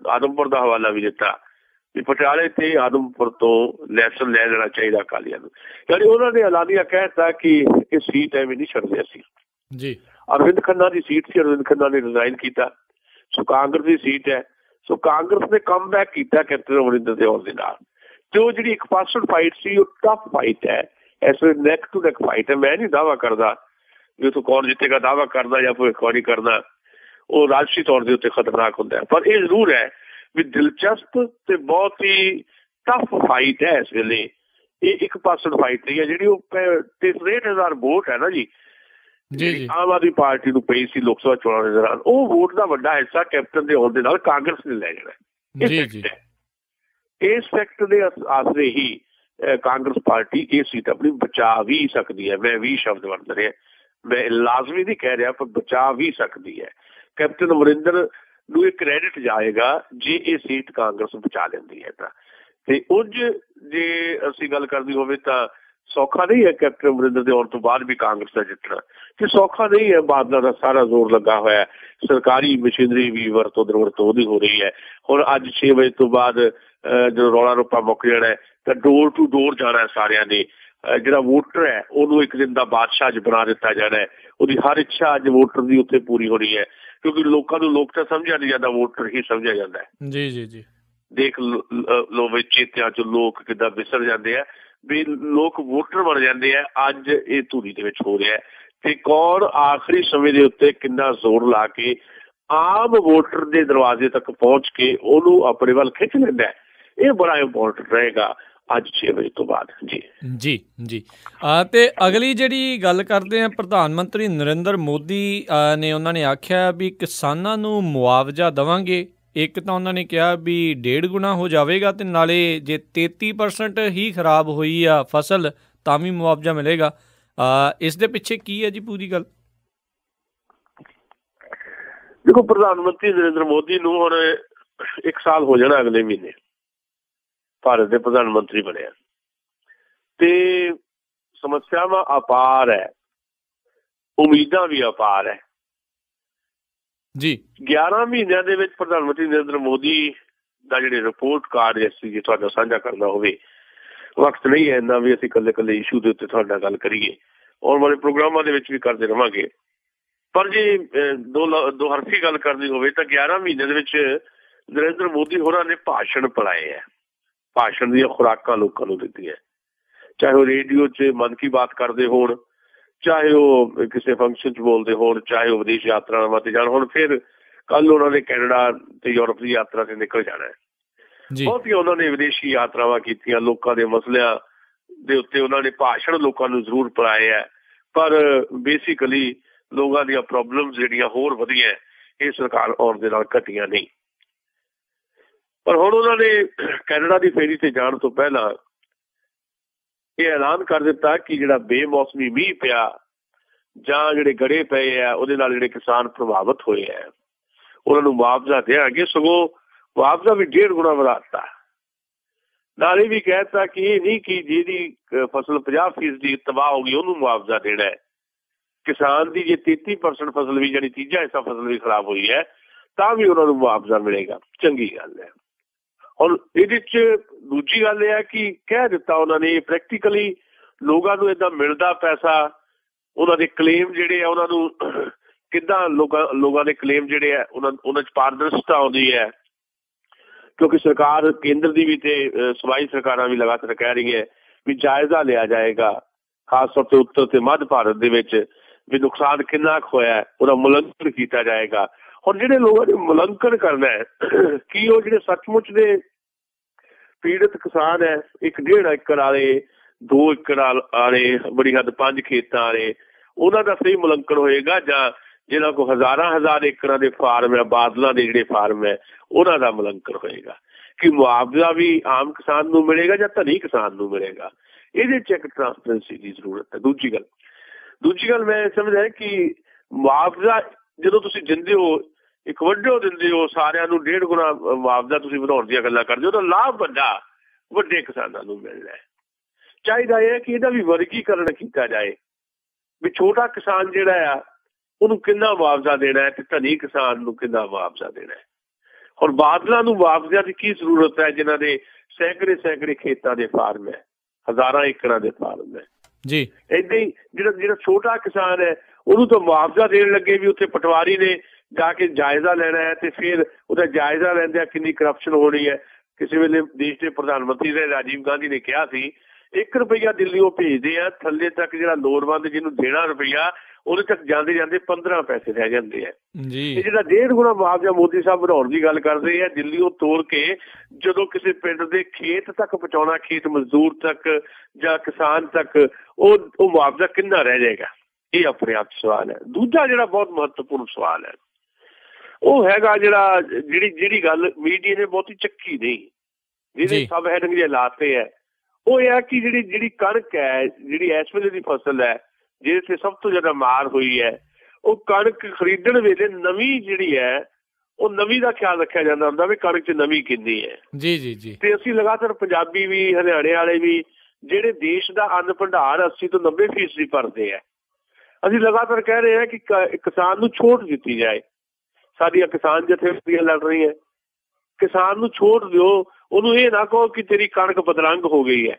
ਆਦਮਪੁਰ ਦਾ ਹਵਾਲਾ ਵੀ ਦਿੱਤਾ ਵੀ ਪਟਿਆਲੇ ਤੇ ਆਦਮਪੁਰ ਤੋਂ ਲੈਸਨ ਲੈ ਲੈਣਾ ਚਾਹੀਦਾ ਅਕਾਲੀਆਂ ਨੂੰ। ਯਾਨੀ ਉਹਨਾਂ ਨੇ ਐਲਾਨੀਆ ਕਹਿ ਦਿੱਤਾ ਕਿ ਇਹ ਸੀਟ ਐਵੇਂ ਨਹੀਂ ਛੱਡਦੇ ਅਸੀਂ ਜੀ। ਅਰਵਿੰਦ ਖੰਨਾ ਦੀ ਸੀਟ ਸੀ, ਅਰਵਿੰਦ ਖੰਨਾ ਨੇ ਰਿਜ਼ਾਈਨ ਕੀਤਾ, ਸੋ ਕਾਂਗਰਸ ਦੀ ਸੀਟ ਹੈ। ਸੋ ਕਾਂਗਰਸ ਨੇ ਕਮ ਬੈਕ ਕੀਤਾ ਕੈਪਟਨ ਅਮਰਿੰਦਰ ਦੇ ਆਉਣ ਦੇ ਨਾਲ। ਤੇ ਉਹ ਜਿਹੜੀ ਇੱਕ ਪਾਸਡ ਫਾਈਟ ਸੀ ਉਹ ਟਫ ਫਾਈਟ ਹੈ, ਇਸ ਵੇਲੇ ਨੈਕ ਟੂ ਨੈਕ ਫਾਈਟ ਹੈ। ਮੈਂ ਨਹੀਂ ਦਾਅਵਾ ਕਰਦਾ ਵੀ ਉੱਥੋਂ ਕੌਣ ਜਿੱਤੇਗਾ, ਦਾਅਵਾ ਕਰਦਾ ਜਾਂ ਭਵਿੱਖਬਾਣੀ ਕਰਨਾ ਉਹ ਰਾਜਸੀ ਤੌਰ ਦੇ ਉੱਤੇ ਖਤਰਨਾਕ ਹੁੰਦਾ ਹੈ, ਪਰ ਇਹ ਜ਼ਰੂਰ ਹੈ ਵੀ ਦਿਲਚਸਪ ਤੇ ਬਹੁਤ ਹੀ ਟਫ ਫਾਈਟ ਹੈ ਇਸ ਵੇਲੇ। ਇਹ ਇੱਕ ਪਾਸਡ ਫਾਈਟ ਨਹੀਂ ਹੈ ਜਿਹੜੀ ਉਹ 63,000 ਵੋਟ ਹੈ ਨਾ ਜੀ ਆਮ ਆਦਮੀ ਪਾਰਟੀ ਨੂੰ ਪਈ ਸੀ ਲੋਕ ਸਭਾ ਚੋਣਾਂ ਦੇ ਦੌਰਾਨ, ਉਹ ਵੋਟ ਦਾ ਵੱਡਾ ਹਿੱਸਾ ਕੈਪਟਨ ਦੇ ਆਉਣ ਦੇ ਨਾਲ ਕਾਂਗਰਸ ਨੇ ਲੈ ਜਾਣਾ। ਇਸ ਫੈਕਟ ਦੇ ਆਸਰੇ ਹੀ ਕਾਂਗਰਸ ਪਾਰਟੀ ਇਹ ਸੀਟ ਆਪਣੀ ਬਚਾ ਵੀ ਸਕਦੀ ਹੈ। ਮੈਂ ਵੀ ਸ਼ਬਦ ਵਰਤ ਰਿਹਾ, ਮੈਂ ਲਾਜ਼ਮੀ ਨਹੀਂ ਕਹਿ ਰਿਹਾ, ਪਰ ਬਚਾ ਵੀ ਸਕਦੀ ਹੈ। ਕੈਪਟਨ ਅਮਰਿੰਦਰ ਨੂੰ ਇਹ ਕ੍ਰੈਡਿਟ ਜਾਏਗਾ ਜੇ ਇਹ ਸੀਟ ਕਾਂਗਰਸ ਬਚਾ ਲੈਂਦੀ ਹੈ ਤਾਂ। ਤੇ ਉਂਝ ਜੇ ਅਸੀਂ ਗੱਲ ਕਰਨੀ ਹੋਵੇ ਤਾਂ ਸੌਖਾ ਨਹੀਂ ਹੈ ਕੈਪਟਨ ਅਮਰਿੰਦਰ ਦੇ ਆਉਣ ਤੋਂ ਬਾਅਦ ਵੀ ਕਾਂਗਰਸ ਦਾ ਜਿੱਤਣਾ, ਤੇ ਸੌਖਾ ਨਹੀਂ ਹੈ। ਬਾਦਲਾਂ ਦਾ ਸਾਰਾ ਜ਼ੋਰ ਲੱਗਾ ਹੋਇਆ, ਸਰਕਾਰੀ ਮਸ਼ੀਨਰੀ ਵੀ ਵਰਤੋਂ ਦੁਰਵਰਤੋਂ ਉਹਦੀ ਹੋ ਰਹੀ ਹੈ। ਹੁਣ ਅੱਜ 6 ਵਜੇ ਤੋਂ ਬਾਅਦ ਜਦੋਂ ਰੌਲਾ ਰੱਪਾ ਮੁੱਕ ਜਾਣਾ ਹੈ ਤਾਂ ਡੋਰ ਟੂ ਡੋਰ ਜਾਣਾ ਸਾਰਿਆਂ ਨੇ। ਜਿਹੜਾ ਵੋਟਰ ਹੈ ਉਹਨੂੰ ਇੱਕ ਦਿਨ ਦਾ ਬਾਦਸ਼ਾਹ ਅੱਜ ਬਣਾ ਦਿੱਤਾ ਜਾਣਾ ਹੈ, ਉਹਦੀ ਹਰ ਇੱਛਾ ਅੱਜ ਵੋਟਰ ਦੀ ਉੱਥੇ ਪੂਰੀ ਹੋਣੀ ਹੈ, ਕਿਉਂਕਿ ਲੋਕਾਂ ਨੂੰ ਲੋਕ ਤਾਂ ਸਮਝਿਆ ਨਹੀਂ ਜਾਂਦਾ, ਵੋਟਰ ਹੀ ਸਮਝਿਆ ਜਾਂਦਾ ਹੈ। ਜੀ ਜੀ ਜੀ ਦੇਖ ਲੋ ਵਿੱਚ ਚੇਤਿਆਂ 'ਚ ਲੋਕ ਕਿੱਦਾਂ ਵਿਸਰ ਜਾਂਦੇ ਆ ਵੀ ਲੋਕ ਵੋਟਰ ਬਣ ਜਾਂਦੇ ਆ। ਅੱਜ ਇਹ ਧੂਰੀ ਦੇ ਵਿੱਚ ਹੋ ਰਿਹਾ ਤੇ ਕੌਣ ਆਖਰੀ ਸਮੇਂ ਦੇ ਉੱਤੇ ਕਿੰਨਾ ਜ਼ੋਰ ਲਾ ਕੇ ਆਮ ਵੋਟਰ ਦੇ ਦਰਵਾਜ਼ੇ ਤੱਕ ਪਹੁੰਚ ਕੇ ਉਹਨੂੰ ਆਪਣੇ ਵੱਲ ਖਿੱਚ ਲੈਂਦਾ, ਇਹ ਬੜਾ ਇੰਪੋਰਟੈਂਟ ਰਹੇਗਾ ਅੱਜ 6 ਵਜੇ ਤੋਂ ਬਾਅਦ। ਜੀ ਜੀ ਜੀ ਤੇ ਅਗਲੀ ਜਿਹੜੀ ਗੱਲ ਕਰਦੇ ਆ, ਪ੍ਰਧਾਨ ਮੰਤਰੀ ਨਰਿੰਦਰ ਮੋਦੀ ਨੇ ਉਹਨਾਂ ਨੇ ਆਖਿਆ ਵੀ ਕਿਸਾਨਾਂ ਨੂੰ ਮੁਆਵਜ਼ਾ ਦੇਵਾਂਗੇ। ਇੱਕ ਤਾਂ ਉਹਨਾਂ ਨੇ ਕਿਹਾ ਵੀ 1.5 ਗੁਣਾ ਹੋ ਜਾਵੇਗਾ, ਤੇ ਨਾਲੇ ਜੇ 33% ਹੀ ਖਰਾਬ ਹੋਈ ਆ ਫਸਲ ਤਾਂ ਵੀ ਮੁਆਵਜ਼ਾ ਮਿਲੇਗਾ। ਇਸ ਦੇ ਪਿੱਛੇ ਕੀ ਹੈ ਜੀ ਪੂਰੀ ਗੱਲ? ਦੇਖੋ, ਪ੍ਰਧਾਨ ਮੰਤਰੀ ਨਰਿੰਦਰ ਮੋਦੀ ਨੂੰ ਹੁਣ 1 ਸਾਲ ਹੋ ਜਾਣਾ ਅਗਲੇ ਮਹੀਨੇ ਭਾਰਤ ਦੇ ਪ੍ਰਧਾਨ ਮੰਤਰੀ ਬਣਿਆ, ਤੇ ਸਮੱਸਿਆਵਾਂ ਅਪਾਰ ਹੈ, ਉਮੀਦਾਂ ਵੀ ਅਪਾਰ ਹੈ ਜੀ। 11 ਮਹੀਨਿਆਂ ਦੇ ਵਿੱਚ ਪ੍ਰਧਾਨ ਮੰਤਰੀ ਨਰਿੰਦਰ ਮੋਦੀ ਦਾ ਜਿਹੜੇ ਰਿਪੋਰਟ ਕਾਰਡ ਅਸੀਂ ਜੇ ਤੁਹਾਡਾ ਸਾਂਝਾ ਕਰਨਾ ਹੋਵੇ, ਵਕਤ ਨਹੀਂ ਹੈ ਇੰਨਾ ਵੀ ਅਸੀਂ ਇਕੱਲੇ ਇਸ਼ੂ ਦੇ ਉੱਤੇ ਤੁਹਾਡੇ ਨਾਲ ਗੱਲ ਕਰੀਏ, ਆਉਣ ਵਾਲੇ ਪ੍ਰੋਗਰਾਮਾਂ ਦੇ ਵਿੱਚ ਵੀ ਕਰਦੇ ਰਹਾਂਗੇ। ਪਰ ਜੇ ਦੋ ਹਰਫੀ ਗੱਲ ਕਰਨੀ ਹੋਵੇ ਤਾਂ 11 ਮਹੀਨਿਆਂ ਦੇ ਵਿੱਚ ਨਰਿੰਦਰ ਮੋਦੀ ਹੋਰਾਂ ਨੇ ਭਾਸ਼ਣ ਪੜਾਏ ਹੈ, ਭਾਸ਼ਣ ਦੀਆਂ ਖੁਰਾਕਾਂ ਲੋਕਾਂ ਨੂੰ ਦਿੱਤੀਆਂ, ਚਾਹੇ ਉਹ ਰੇਡੀਓ 'ਚ ਮਨ ਕੀ ਬਾਤ ਕਰਦੇ ਹੋਣ, ਚਾਹੇ ਉਹ ਕਿਸੇ ਫੰਕਸ਼ਨ 'ਚ ਬੋਲਦੇ ਹੋਣ, ਚਾਹੇ ਉਹ ਵਿਦੇਸ਼ ਯਾਤਰਾਵਾਂ ਤੇ ਜਾਣ। ਹੁਣ ਫਿਰ ਕੱਲ ਉਹਨਾਂ ਨੇ ਕੈਨੇਡਾ ਤੇ ਯੂਰਪ ਦੀ ਯਾਤਰਾ ਤੇ ਨਿਕਲ ਜਾਣਾ ਹੈ। ਬਹੁਤੀਆਂ ਉਹਨਾਂ ਨੇ ਵਿਦੇਸ਼ੀ ਯਾਤਰਾਵਾਂ ਕੀਤੀਆਂ, ਲੋਕਾਂ ਦੇ ਮਸਲਿਆਂ ਦੇ ਉੱਤੇ ਉਹਨਾਂ ਨੇ ਭਾਸ਼ਣ ਲੋਕਾਂ ਨੂੰ ਜ਼ਰੂਰ ਪੜਾਏ ਹੈ, ਪਰ ਬੇਸਿਕਲੀ ਲੋਕਾਂ ਦੀਆਂ ਪ੍ਰੋਬਲਮਸ ਜਿਹੜੀਆਂ ਹੋਰ ਵਧੀਆਂ ਇਹ ਸਰਕਾਰ ਆਉਣ ਦੇ ਨਾਲ ਘਟੀਆਂ ਨਹੀਂ। ਪਰ ਹੁਣ ਉਹਨਾਂ ਨੇ ਕੈਨੇਡਾ ਦੀ ਫੇਰੀ ਤੇ ਜਾਣ ਤੋਂ ਪਹਿਲਾਂ ਇਹ ਐਲਾਨ ਕਰ ਦਿੱਤਾ ਕਿ ਜਿਹੜਾ ਬੇਮੌਸਮੀ ਮੀਂਹ ਪਿਆ ਜਾਂ ਜਿਹੜੇ ਗੜੇ ਪਏ ਆ ਉਹਦੇ ਨਾਲ ਜਿਹੜੇ ਕਿਸਾਨ ਪ੍ਰਭਾਵਿਤ ਹੋਏ ਆ ਉਹਨਾਂ ਨੂੰ ਮੁਆਵਜ਼ਾ ਦੇਣਗੇ। ਸਗੋਂ ਮੁਆਵਜ਼ਾ ਵੀ 1.5 ਗੁਣਾ ਵਧਾ ਦਿੱਤਾ। ਨਾਲ ਇਹ ਵੀ ਕਹਿ ਦਿੱਤਾ ਕਿ ਇਹ ਨਹੀਂ ਕਿ ਜਿਹਦੀ ਫਸਲ 50% ਤਬਾਹ ਹੋ ਗਈ ਉਹਨੂੰ ਮੁਆਵਜ਼ਾ ਦੇਣਾ ਹੈ। ਕਿਸਾਨ ਦੀ ਜੇ 33% ਫਸਲ ਵੀ, ਜਿਹੜੀ ਤੀਜਾ ਹਿੱਸਾ ਫਸਲ ਵੀ ਖਰਾਬ ਹੋਈ ਹੈ, ਤਾਂ ਵੀ ਉਹਨਾਂ ਨੂੰ ਮੁਆਵਜ਼ਾ ਮਿਲੇਗਾ। ਚੰਗੀ ਗੱਲ ਹੈ। ਹੁਣ ਇਹਦੇ 'ਚ ਦੂਜੀ ਗੱਲ ਇਹ ਹੈ ਕਿ ਕਹਿ ਦਿੱਤਾ ਉਹਨਾਂ ਨੇ ਪ੍ਰੈਕਟੀਕਲੀ ਲੋਕਾਂ ਨੂੰ ਇੱਦਾਂ ਮਿਲਦਾ ਪੈਸਾ, ਉਹਨਾਂ ਦੇ ਕਲੇਮ ਜਿਹੜੇ ਆ ਉਹਨਾਂ ਨੂੰ ਕਿੱਦਾਂ ਲੋਕਾਂ ਦੇ ਕਲੇਮ ਜਿਹੜੇ ਆ ਉਹਨਾਂ 'ਚ ਪਾਰਦਰਸ਼ਤਾ ਆਉਂਦੀ ਹੈ, ਕਿਉਂਕਿ ਸਰਕਾਰ ਕੇਂਦਰ ਦੀ ਵੀ ਤੇ ਸੂਬਾਈ ਸਰਕਾਰਾਂ ਵੀ ਲਗਾਤਾਰ ਕਹਿ ਰਹੀ ਹੈ ਵੀ ਜਾਇਜ਼ਾ ਲਿਆ ਜਾਏਗਾ, ਖਾਸ ਤੌਰ ਤੇ ਉੱਤਰ ਤੇ ਮੱਧ ਭਾਰਤ ਦੇ ਵਿੱਚ ਵੀ ਨੁਕਸਾਨ ਕਿੰਨਾ ਕੁ ਹੋਇਆ ਉਹਦਾ ਮੁਲੰਕਣ ਕੀਤਾ ਜਾਏਗਾ। ਹੁਣ ਜਿਹੜੇ ਲੋਕਾਂ ਨੇ ਮੁਲੰਕਣ ਕਰਨਾ ਹੈ ਕੀ ਉਹ ਜਿਹੜੇ ਸੱਚਮੁੱਚ ਦੇ ਪੀੜਤ ਕਿਸਾਨ ਹੈ, 1.5 ਏਕੜ ਵਾਲੇ, 2 ਏਕੜ ਵਾਲੇ, ਬੜੀ ਹੱਦ 5 ਖੇਤਾਂ ਵਾਲੇ, ਉਹਨਾਂ ਦਾ ਸਹੀ ਮੁਲੰਕਣ ਹੋਏਗਾ, ਜਾਂ ਜਿਹਨਾਂ ਕੋਲ ਹਜ਼ਾਰਾਂ ਏਕੜਾਂ ਦੇ ਫਾਰਮ ਹੈ, ਬਾਦਲਾਂ ਦੇ ਜਿਹੜੇ ਫਾਰਮ ਹੈ, ਉਹਨਾਂ ਦਾ ਮੁਲੰਕਣ ਹੋਏਗਾ ਕਿ ਮੁਆਵਜ਼ਾ ਵੀ ਆਮ ਕਿਸਾਨ ਨੂੰ ਮਿਲੇਗਾ ਜਾਂ ਧਨੀ ਕਿਸਾਨ ਨੂੰ ਮਿਲੇਗਾ। ਇਹਦੇ 'ਚ ਇੱਕ ਟਰਾਂਸਪੇਰੈਂਸੀ ਦੀ ਜ਼ਰੂਰਤ ਹੈ। ਦੂਜੀ ਗੱਲ ਮੈਂ ਸਮਝਦਾ ਕਿ ਮੁਆਵਜ਼ਾ ਜਦੋਂ ਤੁਸੀਂ ਦਿੰਦੇ ਹੋ, ਇੱਕ ਵੱਡੋ ਦਿੰਦੇ ਹੋ, ਸਾਰਿਆਂ ਨੂੰ 1.5 ਗੁਣਾ ਮੁਆਵਜ਼ਾ ਤੁਸੀਂ ਵਧਾਉਣ ਦੀਆਂ ਗੱਲਾਂ ਕਰਦੇ ਹੋ, ਤਾਂ ਲਾਭ ਵੱਡੇ ਕਿਸਾਨਾਂ ਨੂੰ ਮਿਲਣਾ ਹੈ। ਚਾਹੀਦਾ ਹੈ ਕਿ ਇਹਦਾ ਵੀ ਵਰਗੀਕਰਨ ਕੀਤਾ ਜਾਏ ਵੀ ਛੋਟਾ ਕਿਸਾਨ ਜਿਹੜਾ ਆ ਉਹਨੂੰ ਕਿੰਨਾ ਮੁਆਵਜ਼ਾ ਦੇਣਾ ਹੈ ਤੇ ਧਨੀ ਕਿਸਾਨ ਨੂੰ ਕਿੰਨਾ ਮੁਆਵਜ਼ਾ ਦੇਣਾ ਹੈ। ਹੁਣ ਬਾਦਲਾਂ ਨੂੰ ਮੁਆਵਜ਼ਿਆਂ ਦੀ ਕੀ ਜ਼ਰੂਰਤ ਹੈ ਜਿਨ੍ਹਾਂ ਦੇ ਸੈਂਕੜੇ ਖੇਤਾਂ ਦੇ ਫਾਰਮ ਹੈ, ਹਜ਼ਾਰਾਂ ਏਕੜਾਂ ਦੇ ਫਾਰਮ ਹੈ ਜੀ। ਏਦਾਂ ਹੀ ਜਿਹੜਾ ਛੋਟਾ ਕਿਸਾਨ ਹੈ ਉਹਨੂੰ ਤਾਂ ਮੁਆਵਜ਼ਾ ਦੇਣ ਲੱਗੇ ਵੀ ਉੱਥੇ ਪਟਵਾਰੀ ਨੇ ਜਾ ਕੇ ਜਾਇਜ਼ਾ ਲੈਣਾ ਹੈ ਤੇ ਫਿਰ ਉਹਦਾ ਜਾਇਜ਼ਾ ਲੈਂਦਿਆਂ ਕਿੰਨੀ ਕਰਪਸ਼ਨ ਹੋਣੀ ਹੈ। ਕਿਸੇ ਵੇਲੇ ਦੇਸ਼ ਦੇ ਪ੍ਰਧਾਨ ਮੰਤਰੀ ਨੇ ਰਾਜੀਵ ਗਾਂਧੀ ਨੇ ਕਿਹਾ ਸੀ 1 ਰੁਪਈਆ ਦਿੱਲੀੋਂ ਭੇਜਦੇ ਆ, ਥੱਲੇ ਤੱਕ ਜਿਹੜਾ ਲੋੜਵੰਦ ਜਿਹਨੂੰ ਦੇਣਾ ਰੁਪਈਆ ਉਹਦੇ ਤੱਕ ਜਾਂਦੇ 15 ਪੈਸੇ ਰਹਿ ਜਾਂਦੇ ਆ। ਇਹ ਜਿਹੜਾ 1.5 ਗੁਣਾ ਮੁਆਵਜ਼ਾ ਮੋਦੀ ਸਾਹਿਬ ਵਧਾਉਣ ਦੀ ਗੱਲ ਕਰਦੇ ਆ, ਦਿੱਲੀੋਂ ਤੋੜ ਕੇ ਜਦੋਂ ਕਿਸੇ ਪਿੰਡ ਦੇ ਖੇਤ ਤੱਕ ਪਹੁੰਚਾਉਣਾ, ਖੇਤ ਮਜ਼ਦੂਰ ਤੱਕ ਜਾਂ ਕਿਸਾਨ ਤੱਕ, ਉਹ ਮੁਆਵਜ਼ਾ ਕਿੰਨਾ ਰਹਿ ਜਾਏਗਾ? ਇਹ ਆਪਣੇ ਆਪ ਸਵਾਲ ਹੈ। ਦੂਜਾ ਜਿਹੜਾ ਬਹੁਤ ਮਹੱਤਵਪੂਰਨ ਸਵਾਲ ਹੈ ਉਹ ਹੈਗਾ ਜਿਹੜੀ ਗੱਲ ਮੀਡੀਆ ਨੇ ਬਹੁਤੀ ਚੱਕੀ ਨਹੀਂ, ਜਿਹਦੇ ਸਬ ਹੈਡਿੰਗ ਜੇ ਲਾਤੇ ਹੈ, ਉਹ ਇਹ ਹੈ ਕਿ ਜਿਹੜੀ ਕਣਕ ਹੈ, ਜਿਹੜੀ ਇਸ ਵੇਲੇ ਦੀ ਫਸਲ ਹੈ ਜਿਹਦੇ ਤੇ ਸਭ ਤੋਂ ਜ਼ਿਆਦਾ ਮਾਰ ਹੋਈ ਹੈ, ਉਹ ਕਣਕ ਖਰੀਦਣ ਵੇਲੇ ਨਵੀਂ ਜਿਹੜੀ ਹੈ ਉਹ ਨਵੀਂ ਦਾ ਖਿਆਲ ਰੱਖਿਆ ਜਾਂਦਾ ਹੁੰਦਾ ਵੀ ਕਣਕ 'ਚ ਨਵੀਂ ਕਿੰਨੀ ਹੈ। ਜੀ। ਤੇ ਅਸੀਂ ਲਗਾਤਾਰ ਪੰਜਾਬੀ ਵੀ, ਹਰਿਆਣੇ ਵਾਲੇ ਵੀ, ਜਿਹੜੇ ਦੇਸ਼ ਦਾ ਅੰਨ ਭੰਡਾਰ 80 ਤੋਂ 90% ਭਰਦੇ ਹੈ, ਅਸੀਂ ਲਗਾਤਾਰ ਕਹਿ ਰਹੇ ਹਾਂ ਕਿ ਕਿਸਾਨ ਨੂੰ ਛੋਟ ਦਿੱਤੀ ਜਾਏ। ਸਾਡੀਆਂ ਕਿਸਾਨ ਜਥੇਬੰਦੀਆਂ ਲੜ ਰਹੀਆਂ, ਕਿਸਾਨ ਨੂੰ ਛੋਟ ਦਿਓ, ਉਹਨੂੰ ਇਹ ਨਾ ਕਹੋ ਕਿ ਤੇਰੀ ਕਣਕ ਬਦਰੰਗ ਹੋ ਗਈ ਹੈ,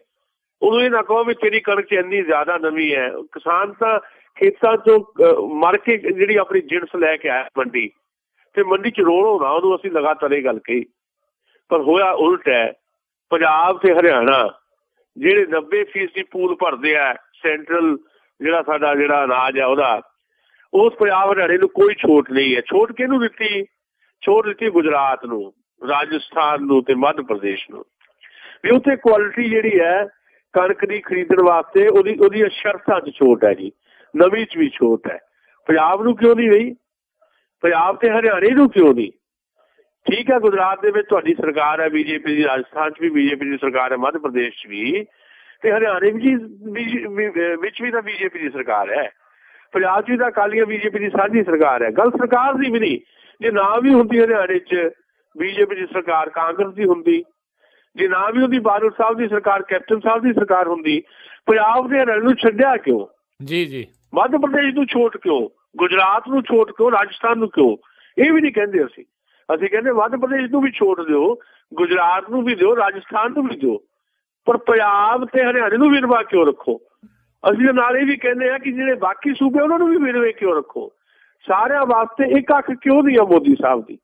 ਉਹਨੂੰ ਇਹ ਨਾ ਕਹੋ ਵੀ ਤੇਰੀ ਕਣਕ 'ਚ ਇੰਨੀ ਜ਼ਿਆਦਾ ਨਮੀ ਹੈ। ਕਿਸਾਨ ਤਾਂ ਖੇਤਾਂ 'ਚੋਂ ਮਰ ਕੇ ਜਿਹੜੀ ਆਪਣੀ ਜਿਣਸ ਲੈ ਕੇ ਆਇਆ ਮੰਡੀ, ਤੇ ਮੰਡੀ 'ਚ ਰੋਲ ਹੋਣਾ ਉਹਨੂੰ, ਅਸੀਂ ਲਗਾਤਾਰ ਇਹ ਗੱਲ ਕਹੀ, ਪਰ ਹੋਇਆ ਉਲਟ ਹੈ। ਪੰਜਾਬ ਤੇ ਹਰਿਆਣਾ ਜਿਹੜੇ 90% ਪੂਲ ਭਰਦੇ ਆ, ਸੈਂਟਰਲ ਸਾਡਾ ਅਨਾਜ ਹੈ ਉਹਦਾ, ਉਸ ਪੰਜਾਬ ਹਰਿਆਣੇ ਨੂੰ ਕੋਈ ਛੋਟ ਨਹੀਂ ਹੈ। ਛੋਟ ਕਿਹਨੂੰ ਦਿੱਤੀ? ਛੋਟ ਦਿੱਤੀ ਗੁਜਰਾਤ ਨੂੰ, ਰਾਜਸਥਾਨ ਨੂੰ ਤੇ ਮੱਧ ਪ੍ਰਦੇਸ਼ ਨੂੰ, ਵੀ ਉੱਥੇ ਕੁਆਲਿਟੀ ਜਿਹੜੀ ਹੈ ਕਣਕ ਦੀ ਖਰੀਦਣ ਵਾਸਤੇ ਉਹਦੀਆਂ ਸ਼ਰਤਾਂ 'ਚ ਛੋਟ ਹੈ ਜੀ, ਨਵੀਂ 'ਚ ਵੀ ਛੋਟ ਹੈ। ਪੰਜਾਬ ਨੂੰ ਕਿਉਂ ਨਹੀਂ ਰਹੀ? ਪੰਜਾਬ ਤੇ ਹਰਿਆਣੇ ਨੂੰ ਕਿਉਂ ਨਹੀਂ? ਠੀਕ ਹੈ, ਗੁਜਰਾਤ ਦੇ ਵਿੱਚ ਤੁਹਾਡੀ ਸਰਕਾਰ ਹੈ ਬੀਜੇਪੀ ਦੀ, ਰਾਜਸਥਾਨ 'ਚ ਵੀ ਬੀਜੇਪੀ ਦੀ ਸਰਕਾਰ ਹੈ, ਮੱਧ ਪ੍ਰਦੇਸ਼ 'ਚ ਵੀ, ਤੇ ਹਰਿਆਣੇ ਵਿੱਚ ਵੀ ਤਾਂ ਬੀਜੇਪੀ ਦੀ ਸਰਕਾਰ ਹੈ, ਪੰਜਾਬ 'ਚ ਵੀ ਤਾਂ ਅਕਾਲੀਆਂ ਬੀਜੇਪੀ ਦੀ ਸਾਂਝੀ ਸਰਕਾਰ ਹੈ। ਗੱਲ ਸਰਕਾਰ ਦੀ ਵੀ ਨਹੀਂ, ਜੇ ਨਾ ਵੀ ਹੁੰਦੀ ਹਰਿਆਣੇ 'ਚ ਬੀਜੇਪੀ ਦੀ ਸਰਕਾਰ, ਕਾਂਗਰਸ ਦੀ ਹੁੰਦੀ, ਜੇ ਨਾ ਵੀ ਹੁੰਦੀ ਬਾਦਲ ਸਾਹਿਬ ਦੀ ਸਰਕਾਰ, ਕੈਪਟਨ ਸਾਹਿਬ ਦੀ ਸਰਕਾਰ ਹੁੰਦੀ, ਪੰਜਾਬ ਦੇ ਹਰਿਆਣੇ ਨੂੰ ਛੱਡਿਆ ਕਿਉਂ? ਜੀ ਮੱਧ ਪ੍ਰਦੇਸ਼ ਨੂੰ ਛੋਟ ਕਿਉਂ? ਗੁਜਰਾਤ ਨੂੰ ਛੋਟ ਕਿਉਂ? ਰਾਜਸਥਾਨ ਨੂੰ ਕਿਉਂ? ਇਹ ਵੀ ਨਹੀਂ ਕਹਿੰਦੇ ਅਸੀਂ ਕਹਿੰਦੇ ਮੱਧ ਪ੍ਰਦੇਸ਼ ਨੂੰ ਵੀ ਛੋਟ ਦਿਓ, ਗੁਜਰਾਤ ਨੂੰ ਵੀ ਦਿਓ, ਰਾਜਸਥਾਨ ਨੂੰ ਵੀ ਦਿਓ, ਪਰ ਪੰਜਾਬ ਤੇ ਹਰਿਆਣੇ ਨੂੰ ਵਿਰਵਾ ਕਿਉਂ ਰੱਖੋ? ਅਸੀਂ ਨਾਲ ਇਹ ਵੀ ਕਹਿੰਦੇ ਆ ਕਿ ਜਿਹੜੇ ਬਾਕੀ ਸੂਬੇ ਉਹਨਾਂ ਨੂੰ ਵੀ ਵਿਰਵੇ ਕਿਉਂ ਰੱਖੋ? ਸਾਰਿਆਂ ਵਾਸਤੇ ਇੱਕ ਅੱਖ ਕਿਉਂ ਦੀ ਆ ਮੋਦੀ ਸਾਹਿਬ ਦੀ?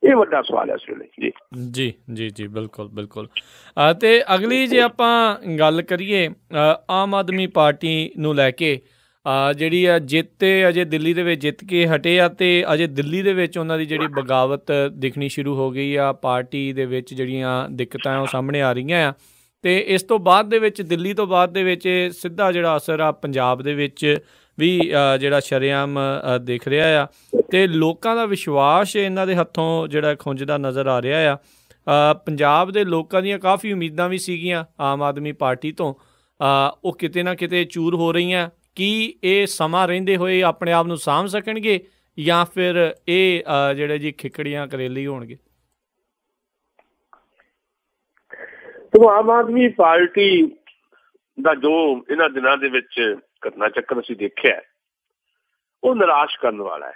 ਇਹ ਵੱਡਾ ਸਵਾਲ ਹੈ ਇਸ ਵੇਲੇ। ਜੀ ਬਿਲਕੁਲ। ਤੇ ਅਗਲੀ ਜੇ ਆਪਾਂ ਗੱਲ ਕਰੀਏ ਆਮ ਆਦਮੀ ਪਾਰਟੀ ਨੂੰ ਲੈ ਕੇ, ਜਿਹੜੀ ਆ ਅਜੇ ਦਿੱਲੀ ਦੇ ਵਿੱਚ ਜਿੱਤ ਕੇ ਹਟੇ ਆ, ਤੇ ਅਜੇ ਦਿੱਲੀ ਦੇ ਵਿੱਚ ਉਹਨਾਂ ਦੀ ਜਿਹੜੀ ਬਗਾਵਤ ਦਿਖਣੀ ਸ਼ੁਰੂ ਹੋ ਗਈ ਆ, ਪਾਰਟੀ ਦੇ ਵਿੱਚ ਜਿਹੜੀਆਂ ਦਿੱਕਤਾਂ ਉਹ ਸਾਹਮਣੇ ਆ ਰਹੀਆਂ ਆ, ਤੇ ਇਸ ਤੋਂ ਬਾਅਦ ਦੇ ਵਿੱਚ ਦਿੱਲੀ ਤੋਂ ਬਾਅਦ ਦੇ ਵਿੱਚ ਸਿੱਧਾ ਜਿਹੜਾ ਅਸਰ ਆ ਪੰਜਾਬ ਦੇ ਵਿੱਚ ਵੀ ਜਿਹੜਾ ਸ਼ਰੇਆਮ ਦਿਖ ਰਿਹਾ ਆ, ਤੇ ਲੋਕਾਂ ਦਾ ਵਿਸ਼ਵਾਸ ਇਹਨਾਂ ਦੇ ਹੱਥੋਂ ਜਿਹੜਾ ਖੁੰਝਦਾ ਨਜ਼ਰ ਆ ਰਿਹਾ ਆ। ਪੰਜਾਬ ਦੇ ਲੋਕਾਂ ਦੀਆਂ ਕਾਫੀ ਉਮੀਦਾਂ ਵੀ ਸੀਗੀਆਂ ਆਮ ਆਦਮੀ ਪਾਰਟੀ ਤੋਂ, ਉਹ ਕਿਤੇ ਨਾ ਕਿਤੇ ਚੂਰ ਹੋ ਰਹੀਆਂ। ਕੀ ਇਹ ਸਮਾਂ ਰਹਿੰਦੇ ਹੋਏ ਆਪਣੇ ਆਪ ਨੂੰ ਸਾਂਭ ਸਕਣਗੇ, ਜਾਂ ਫਿਰ ਇਹ ਜਿਹੜੇ ਜੀ ਖਿੱਕੜੀਆਂ ਕਰੇਲੀ ਹੋਣਗੇ? ਆਮ ਆਦਮੀ ਪਾਰਟੀ ਦਾ ਜੋ ਇਹਨਾਂ ਦਿਨਾਂ ਦੇ ਵਿੱਚ ਘਟਨਾ ਚੱਕਰ ਅਸੀਂ ਦੇਖਿਆ, ਉਹ ਨਿਰਾਸ਼ ਕਰਨ ਵਾਲਾ ਹੈ।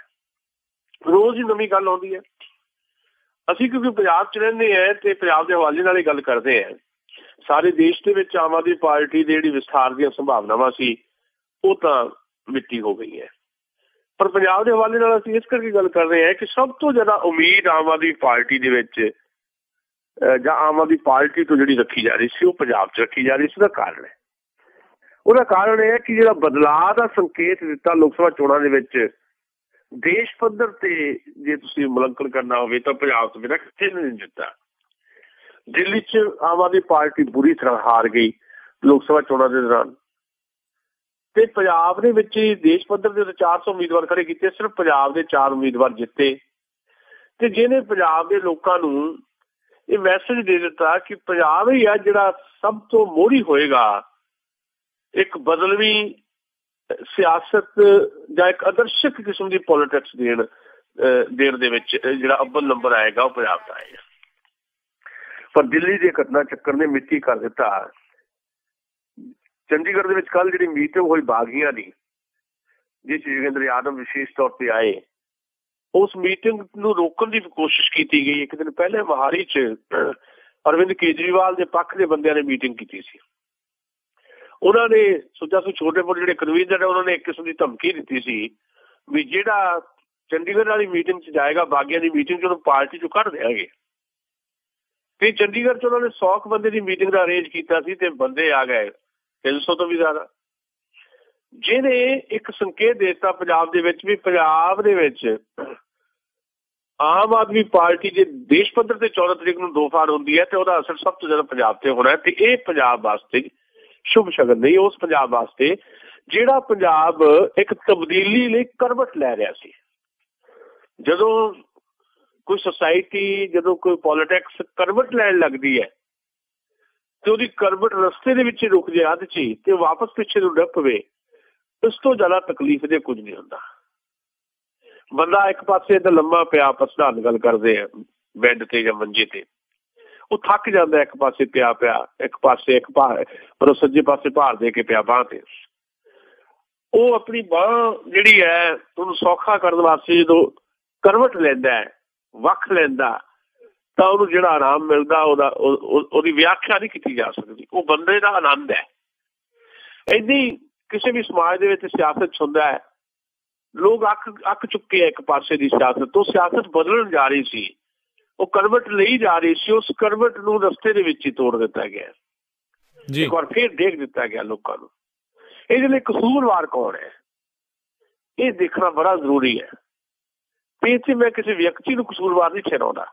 ਰੋਜ਼ ਹੀ ਨਵੀਂ ਗੱਲ ਆਉਂਦੀ ਹੈ, ਅਸੀਂ ਕਿਉਂਕਿ ਪੰਜਾਬ 'ਚ ਰਹਿੰਦੇ ਹਾਂ ਤੇ ਪੰਜਾਬ ਦੇ ਹਵਾਲੇ ਨਾਲ ਹੀ ਗੱਲ ਕਰਦੇ ਹਾਂ। ਸਾਰੇ ਦੇਸ਼ ਦੇ ਵਿੱਚ ਆਮ ਆਦਮੀ ਪਾਰਟੀ ਦੀ ਜਿਹੜੀ ਵਿਸਥਾਰ ਦੀਆਂ ਸੰਭਾਵਨਾਵਾਂ ਸੀ ਉਹ ਤਾਂ ਮਿੱਟੀ ਹੋ ਗਈ ਹੈ, ਪਰ ਪੰਜਾਬ ਦੇ ਹਵਾਲੇ ਨਾਲ ਅਸੀਂ ਇਸ ਕਰਕੇ ਗੱਲ ਕਰ ਰਹੇ ਹਾਂ ਕਿ ਸਭ ਤੋਂ ਜ਼ਿਆਦਾ ਉਮੀਦ ਆਮ ਆਦਮੀ ਪਾਰਟੀ ਦੇ ਵਿੱਚ ਜਾਂ ਆਮ ਆਦਮੀ ਪਾਰਟੀ ਤੋਂ ਜਿਹੜੀ ਰੱਖੀ ਜਾ ਰਹੀ ਸੀ ਉਹ ਪੰਜਾਬ 'ਚ ਰੱਖੀ ਜਾ ਰਹੀ ਸੀ। ਉਹਦਾ ਕਾਰਨ ਇਹ ਹੈ ਕਿ ਜਿਹੜਾ ਬਦਲਾਅ ਦਾ ਸੰਕੇਤ ਦਿੱਤਾ ਲੋਕ ਸਭਾ ਚੋਣਾਂ ਦੇ ਵਿੱਚ ਦੇਸ਼ ਪੱਧਰ ਤੇ ਜੇ ਤੁਸੀਂ ਮੁਲਾਂਕਣ ਕਰਨਾ ਹੋਵੇ ਤਾਂ ਪੰਜਾਬ ਤੋਂ ਬਿਨਾਂ ਕਿਤੇ ਨਹੀਂ ਦਿੱਤਾ। ਦਿੱਲੀ 'ਚ ਆਮ ਆਦਮੀ ਪਾਰਟੀ ਬੁਰੀ ਤਰ੍ਹਾਂ ਹਾਰ ਗਈ ਲੋਕ ਸਭਾ ਚੋਣਾਂ ਦੇ ਦੌਰਾਨ, ਤੇ ਪੰਜਾਬ ਦੇ ਵਿੱਚ ਦੇਸ਼ ਪੱਧਰ ਦੇ 400 ਉਮੀਦਵਾਰ ਖੜੇ ਕੀਤੇ, ਸਿਰਫ ਪੰਜਾਬ ਦੇ 4 ਉਮੀਦਵਾਰ ਜਿੱਤੇ। ਤੇ ਜਿਹਨੇ ਪੰਜਾਬ ਦੇ ਲੋਕਾਂ ਨੂੰ ਇਹ ਮੈਸੇਜ ਦੇ ਦਿੱਤਾ ਕਿ ਪੰਜਾਬ ਹੀ ਆ ਜਿਹੜਾ ਸਭ ਤੋਂ ਮੋਹਰੀ ਹੋਏਗਾ ਇੱਕ ਬਦਲਵੀਂ ਸਿਆਸਤ ਜਾਂ ਇੱਕ ਆਦਰਸ਼ਕ ਕਿਸਮ ਦੀ ਪੋਲੀਟਿਕਸ ਦੇਣ ਦੇ ਵਿੱਚ ਜਿਹੜਾ ਅੱਵਲ ਨੰਬਰ ਆਏਗਾ ਉਹ ਪੰਜਾਬ ਦਾ ਆਏਗਾ। ਪਰ ਦਿੱਲੀ ਦੇ ਘਟਨਾ ਚੱਕਰ ਨੇ ਮਿੱਟੀ ਕਰ ਦਿੱਤਾ। ਚੰਡੀਗੜ੍ਹ ਦੇ ਵਿੱਚ ਕੱਲ੍ਹ ਜਿਹੜੀ ਮੀਟਿੰਗ ਹੋਈ ਬਾਗੀਆਂ ਦੀ, ਜਿਸ ਯੋਗੇਂਦਰ ਯਾਦਵ ਵਿਸ਼ੇਸ਼ ਤੌਰ ਤੇ ਆਏ, ਉਸ ਮੀਟਿੰਗ ਨੂੰ ਰੋਕਣ ਦੀ ਕੋਸ਼ਿਸ਼ ਕੀਤੀ ਗਈ। ਇੱਕ ਦਿਨ ਪਹਿਲੇ ਮੋਹਾਲੀ 'ਚ ਅਰਵਿੰਦ ਕੇਜਰੀਵਾਲ ਦੇ ਪੱਖ ਦੇ ਬੰਦਿਆਂ ਨੇ ਮੀਟਿੰਗ ਕੀਤੀ ਸੀ। ਉਹਨਾਂ ਨੇ ਸੋਚਿਆ ਸੀ ਛੋਟੇ ਮੋਟੇ ਜਿਹੜੇ ਕਨਵੀਨਰ ਨੇ ਉਹਨਾਂ ਨੇ ਇੱਕ ਕਿਸਮ ਦੀ ਧਮਕੀ ਦਿੱਤੀ ਸੀ ਵੀ ਜਿਹੜਾ ਚੰਡੀਗੜ੍ਹ ਵਾਲੀ ਮੀਟਿੰਗ 'ਚ ਜਾਏਗਾ ਬਾਗੀਆਂ ਦੀ ਮੀਟਿੰਗ 'ਚ ਉਹਨੂੰ ਪਾਰਟੀ 'ਚੋਂ ਕੱਢ ਦਿਆਂਗੇ। ਤੇ ਚੰਡੀਗੜ੍ਹ 'ਚ ਉਹਨਾਂ ਨੇ 100 ਬੰਦੇ ਦੀ ਮੀਟਿੰਗ ਦਾ ਅਰੇਂਜ ਕੀਤਾ ਸੀ ਤੇ ਬੰਦੇ ਆ ਗਏ 300 ਤੋਂ ਵੀ ਜ਼ਿਆਦਾ, ਜਿਹਨੇ ਇੱਕ ਸੰਕੇਤ ਦੇ ਦਿੱਤਾ ਪੰਜਾਬ ਦੇ ਵਿੱਚ ਵੀ ਪੰਜਾਬ ਦੇ ਵਿੱਚ ਆਮ ਆਦਮੀ ਪਾਰਟੀ ਦੇ ਦੇਸ਼ ਪੱਧਰ ਤੇ 14 ਤਰੀਕ ਨੂੰ 2 ਫਾੜ ਹੁੰਦੀ ਹੈ ਤੇ ਉਹਦਾ ਅਸਰ ਸਭ ਤੋਂ ਜ਼ਿਆਦਾ ਪੰਜਾਬ ਤੇ ਹੋਣਾ ਤੇ ਇਹ ਪੰਜਾਬ ਵਾਸਤੇ ਸ਼ੁਭ ਸ਼ਗਨ ਨਹੀਂ। ਉਸ ਪੰਜਾਬ ਵਾਸਤੇ ਜਿਹੜਾ ਪੰਜਾਬ ਇੱਕ ਤਬਦੀਲੀ ਲਈ ਕਰਵਟ ਲੈ ਰਿਹਾ ਸੀ। ਜਦੋਂ ਕੋਈ ਸੁਸਾਇਟੀ, ਜਦੋਂ ਕੋਈ ਪੋਲੀਟਿਕਸ ਕਰਵਟ ਲੈਣ ਲੱਗਦੀ ਹੈ ਤੇ ਉਹਦੀ ਕਰਵਟ ਰਸਤੇ ਦੇ ਵਿੱਚ ਰੁਕ ਜਾਏ ਅੱਧ 'ਚ ਹੀ ਤੇ ਵਾਪਸ ਪਿੱਛੇ ਨੂੰ ਡਿੱਗ ਪਵੇ, ਇਸ ਤੋਂ ਜ਼ਿਆਦਾ ਤਕਲੀਫ ਦੇ ਕੁਝ ਨਹੀਂ ਹੁੰਦਾ। ਬੰਦਾ ਇੱਕ ਪਾਸੇ ਤਾਂ ਲੰਮਾ ਪਿਆ, ਆਪਾਂ ਸਿਧਾਂਤ ਗੱਲ ਕਰਦੇ ਆ, ਬੈੱਡ ਤੇ ਜਾਂ ਮੰਜੇ ਤੇ, ਉਹ ਥੱਕ ਜਾਂਦਾ ਇੱਕ ਪਾਸੇ ਪਿਆ, ਇੱਕ ਪਾਸੇ ਪਰ ਉਹ ਸੱਜੇ ਪਾਸੇ ਭਾਰ ਦੇ ਕੇ ਪਿਆ ਬਾਂਹ ਤੇ। ਉਹ ਆਪਣੀ ਬਾਂਹ ਜਿਹੜੀ ਹੈ ਉਹਨੂੰ ਸੌਖਾ ਕਰਨ ਵਾਸਤੇ ਜਦੋਂ ਕਰਵਟ ਲੈਂਦਾ, ਵੱਖ ਲੈਂਦਾ, ਤਾਂ ਉਹਨੂੰ ਜਿਹੜਾ ਆਰਾਮ ਮਿਲਦਾ ਉਹਦੀ ਵਿਆਖਿਆ ਨਹੀਂ ਕੀਤੀ ਜਾ ਸਕਦੀ। ਉਹ ਬੰਦੇ ਦਾ ਆਨੰਦ ਹੈ। ਏਦਾਂ ਕਿਸੇ ਵੀ ਸਮਾਜ ਦੇ ਵਿੱਚ ਸਿਆਸਤ ਹੁੰਦਾ ਹੈ, ਲੋਕ ਅੱਕ ਚੁੱਕੇ ਆ ਇੱਕ ਪਾਸੇ ਦੀ ਸਿਆਸਤ ਤੋਂ। ਸਿਆਸਤ ਬਦਲਣ ਜਾ ਰਹੀ ਸੀ, ਉਹ ਕਰਵਟ ਲਈ ਜਾ ਰਹੀ ਸੀ, ਉਸ ਕਰਵਟ ਨੂੰ ਰਸਤੇ ਦੇ ਵਿੱਚ ਹੀ ਤੋੜ ਦਿੱਤਾ ਗਿਆ। ਇੱਕ ਵਾਰ ਫੇਰ ਦੇਖ ਦਿੱਤਾ ਗਿਆ ਲੋਕਾਂ ਨੂੰ। ਇਹਦੇ ਲਈ ਕਸੂਰਵਾਰ ਕੌਣ ਹੈ ਇਹ ਦੇਖਣਾ ਬੜਾ ਜ਼ਰੂਰੀ ਹੈ। ਤੇ ਇੱਥੇ ਮੈਂ ਕਿਸੇ ਵਿਅਕਤੀ ਨੂੰ ਕਸੂਰਵਾਰ ਨਹੀਂ ਠਹਿਰਾਉਂਦਾ।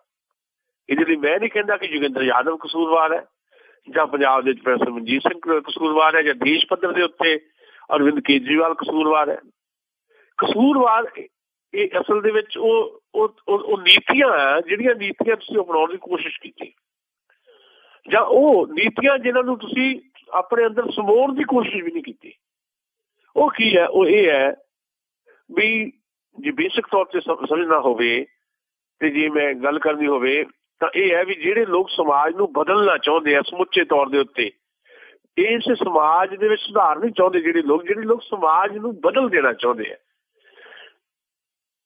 ਇਹਦੇ ਲਈ ਮੈਂ ਨਹੀਂ ਕਹਿੰਦਾ ਕਿ ਯੋਗੇਂਦਰ ਯਾਦਵ ਕਸੂਰਵਾਰ ਹੈ ਜਾਂ ਪੰਜਾਬ ਦੇ ਪ੍ਰੋਫੈਸਰ ਮਨਜੀਤ ਸਿੰਘ ਕਸੂਰਵਾਰ ਹੈ ਜਾਂ ਦੇਸ਼ ਪੱਧਰ ਦੇ ਉੱਤੇ ਅਰਵਿੰਦ ਕੇਜਰੀਵਾਲ ਕਸੂਰਵਾਰ ਹੈ। ਕਸੂਰਵਾਰ ਇਹ ਅਸਲ ਦੇ ਵਿੱਚ ਉਹ ਨੀਤੀਆਂ ਜਿਹੜੀਆਂ ਨੀਤੀਆਂ ਤੁਸੀਂ ਅਪਣਾਉਣ ਦੀ ਕੋਸ਼ਿਸ਼ ਕੀਤੀ, ਜਾਂ ਉਹ ਨੀਤੀਆਂ ਜਿਹਨਾਂ ਨੂੰ ਤੁਸੀਂ ਆਪਣੇ ਅੰਦਰ ਸਮੋਣ ਦੀ ਕੋਸ਼ਿਸ਼ ਵੀ ਨਹੀਂ ਕੀਤੀ। ਉਹ ਕੀ ਹੈ? ਉਹ ਇਹ ਹੈ ਵੀ ਜੇ ਬੇਸਿਕ ਤੌਰ ਤੇ ਸਮਝਣਾ ਹੋਵੇ ਤੇ ਜੇ ਮੈਂ ਗੱਲ ਕਰਨੀ ਹੋਵੇ ਤਾਂ ਇਹ ਹੈ ਵੀ ਜਿਹੜੇ ਲੋਕ ਸਮਾਜ ਨੂੰ ਬਦਲਣਾ ਚਾਹੁੰਦੇ ਆ ਸਮੁੱਚੇ ਤੌਰ ਦੇ ਉੱਤੇ, ਇਸ ਸਮਾਜ ਦੇ ਵਿੱਚ ਸੁਧਾਰ ਨਹੀਂ ਚਾਹੁੰਦੇ, ਜਿਹੜੇ ਲੋਕ ਸਮਾਜ ਨੂੰ ਬਦਲ ਦੇਣਾ ਚਾਹੁੰਦੇ ਆ,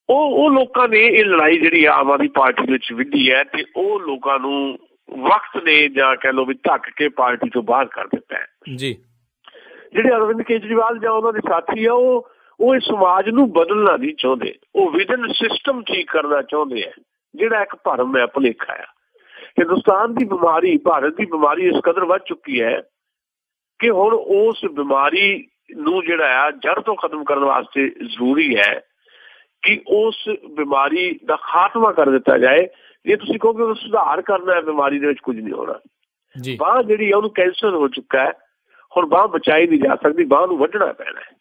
ਉਹ ਲੋਕਾਂ ਨੇ ਇਹ ਲੜਾਈ ਜਿਹੜੀ ਆਮ ਆਦਮੀ ਪਾਰਟੀ ਵਿੱਚ ਵਿੱਢੀ ਹੈ ਤੇ ਉਹ ਲੋਕਾਂ ਨੂੰ ਵਕਤ ਨੇ ਜਾਂ ਕਹਿ ਲਓ ਵੀ ਧੱਕ ਕੇ ਪਾਰਟੀ ਤੋਂ ਬਾਹਰ ਕਰ ਦਿੱਤਾ ਹੈ ਜੀ। ਜਿਹੜੇ ਅਰਵਿੰਦ ਕੇਜਰੀਵਾਲ ਜਾਂ ਉਹਨਾਂ ਦੇ ਸਾਥੀ ਆ ਉਹ ਇਸ ਸਮਾਜ ਨੂੰ ਬਦਲਣਾ ਨਹੀਂ ਚਾਹੁੰਦੇ, ਉਹ ਵਿਦਨ ਸਿਸਟਮ ਠੀਕ ਕਰਨਾ ਚਾਹੁੰਦੇ ਆ, ਜਿਹੜਾ ਇੱਕ ਭਰਮ ਹੈ, ਭੁਲੇਖਾ ਆ। ਹਿੰਦੁਸਤਾਨ ਦੀ ਬਿਮਾਰੀ, ਭਾਰਤ ਦੀ ਬਿਮਾਰੀ ਇਸ ਕਦਰ ਵੱਧ ਚੁੱਕੀ ਹੈ ਕਿ ਹੁਣ ਉਸ ਬਿਮਾਰੀ ਨੂੰ ਜਿਹੜਾ ਆ ਜੜ ਤੋਂ ਖਤਮ ਕਰਨ ਵਾਸਤੇ ਜ਼ਰੂਰੀ ਹੈ ਕਿ ਉਸ ਬਿਮਾਰੀ ਦਾ ਖਾਤਮਾ ਕਰ ਦਿੱਤਾ ਜਾਏ। ਜੇ ਤੁਸੀਂ ਕਹੋਗੇ ਉਹ ਸੁਧਾਰ ਕਰਨਾ ਹੈ, ਬਿਮਾਰੀ ਦੇ ਵਿੱਚ ਕੁਝ ਨਹੀਂ ਹੋਣਾ। ਬਾਂਹ ਜਿਹੜੀ ਹੈ ਉਹਨੂੰ ਕੈਂਸਰ ਹੋ ਚੁੱਕਾ ਹੈ, ਹੁਣ ਬਾਂਹ ਬਚਾਈ ਨਹੀਂ ਜਾ ਸਕਦੀ, ਬਾਂਹ ਨੂੰ ਵੱਢਣਾ ਪੈਣਾ ਹੈ।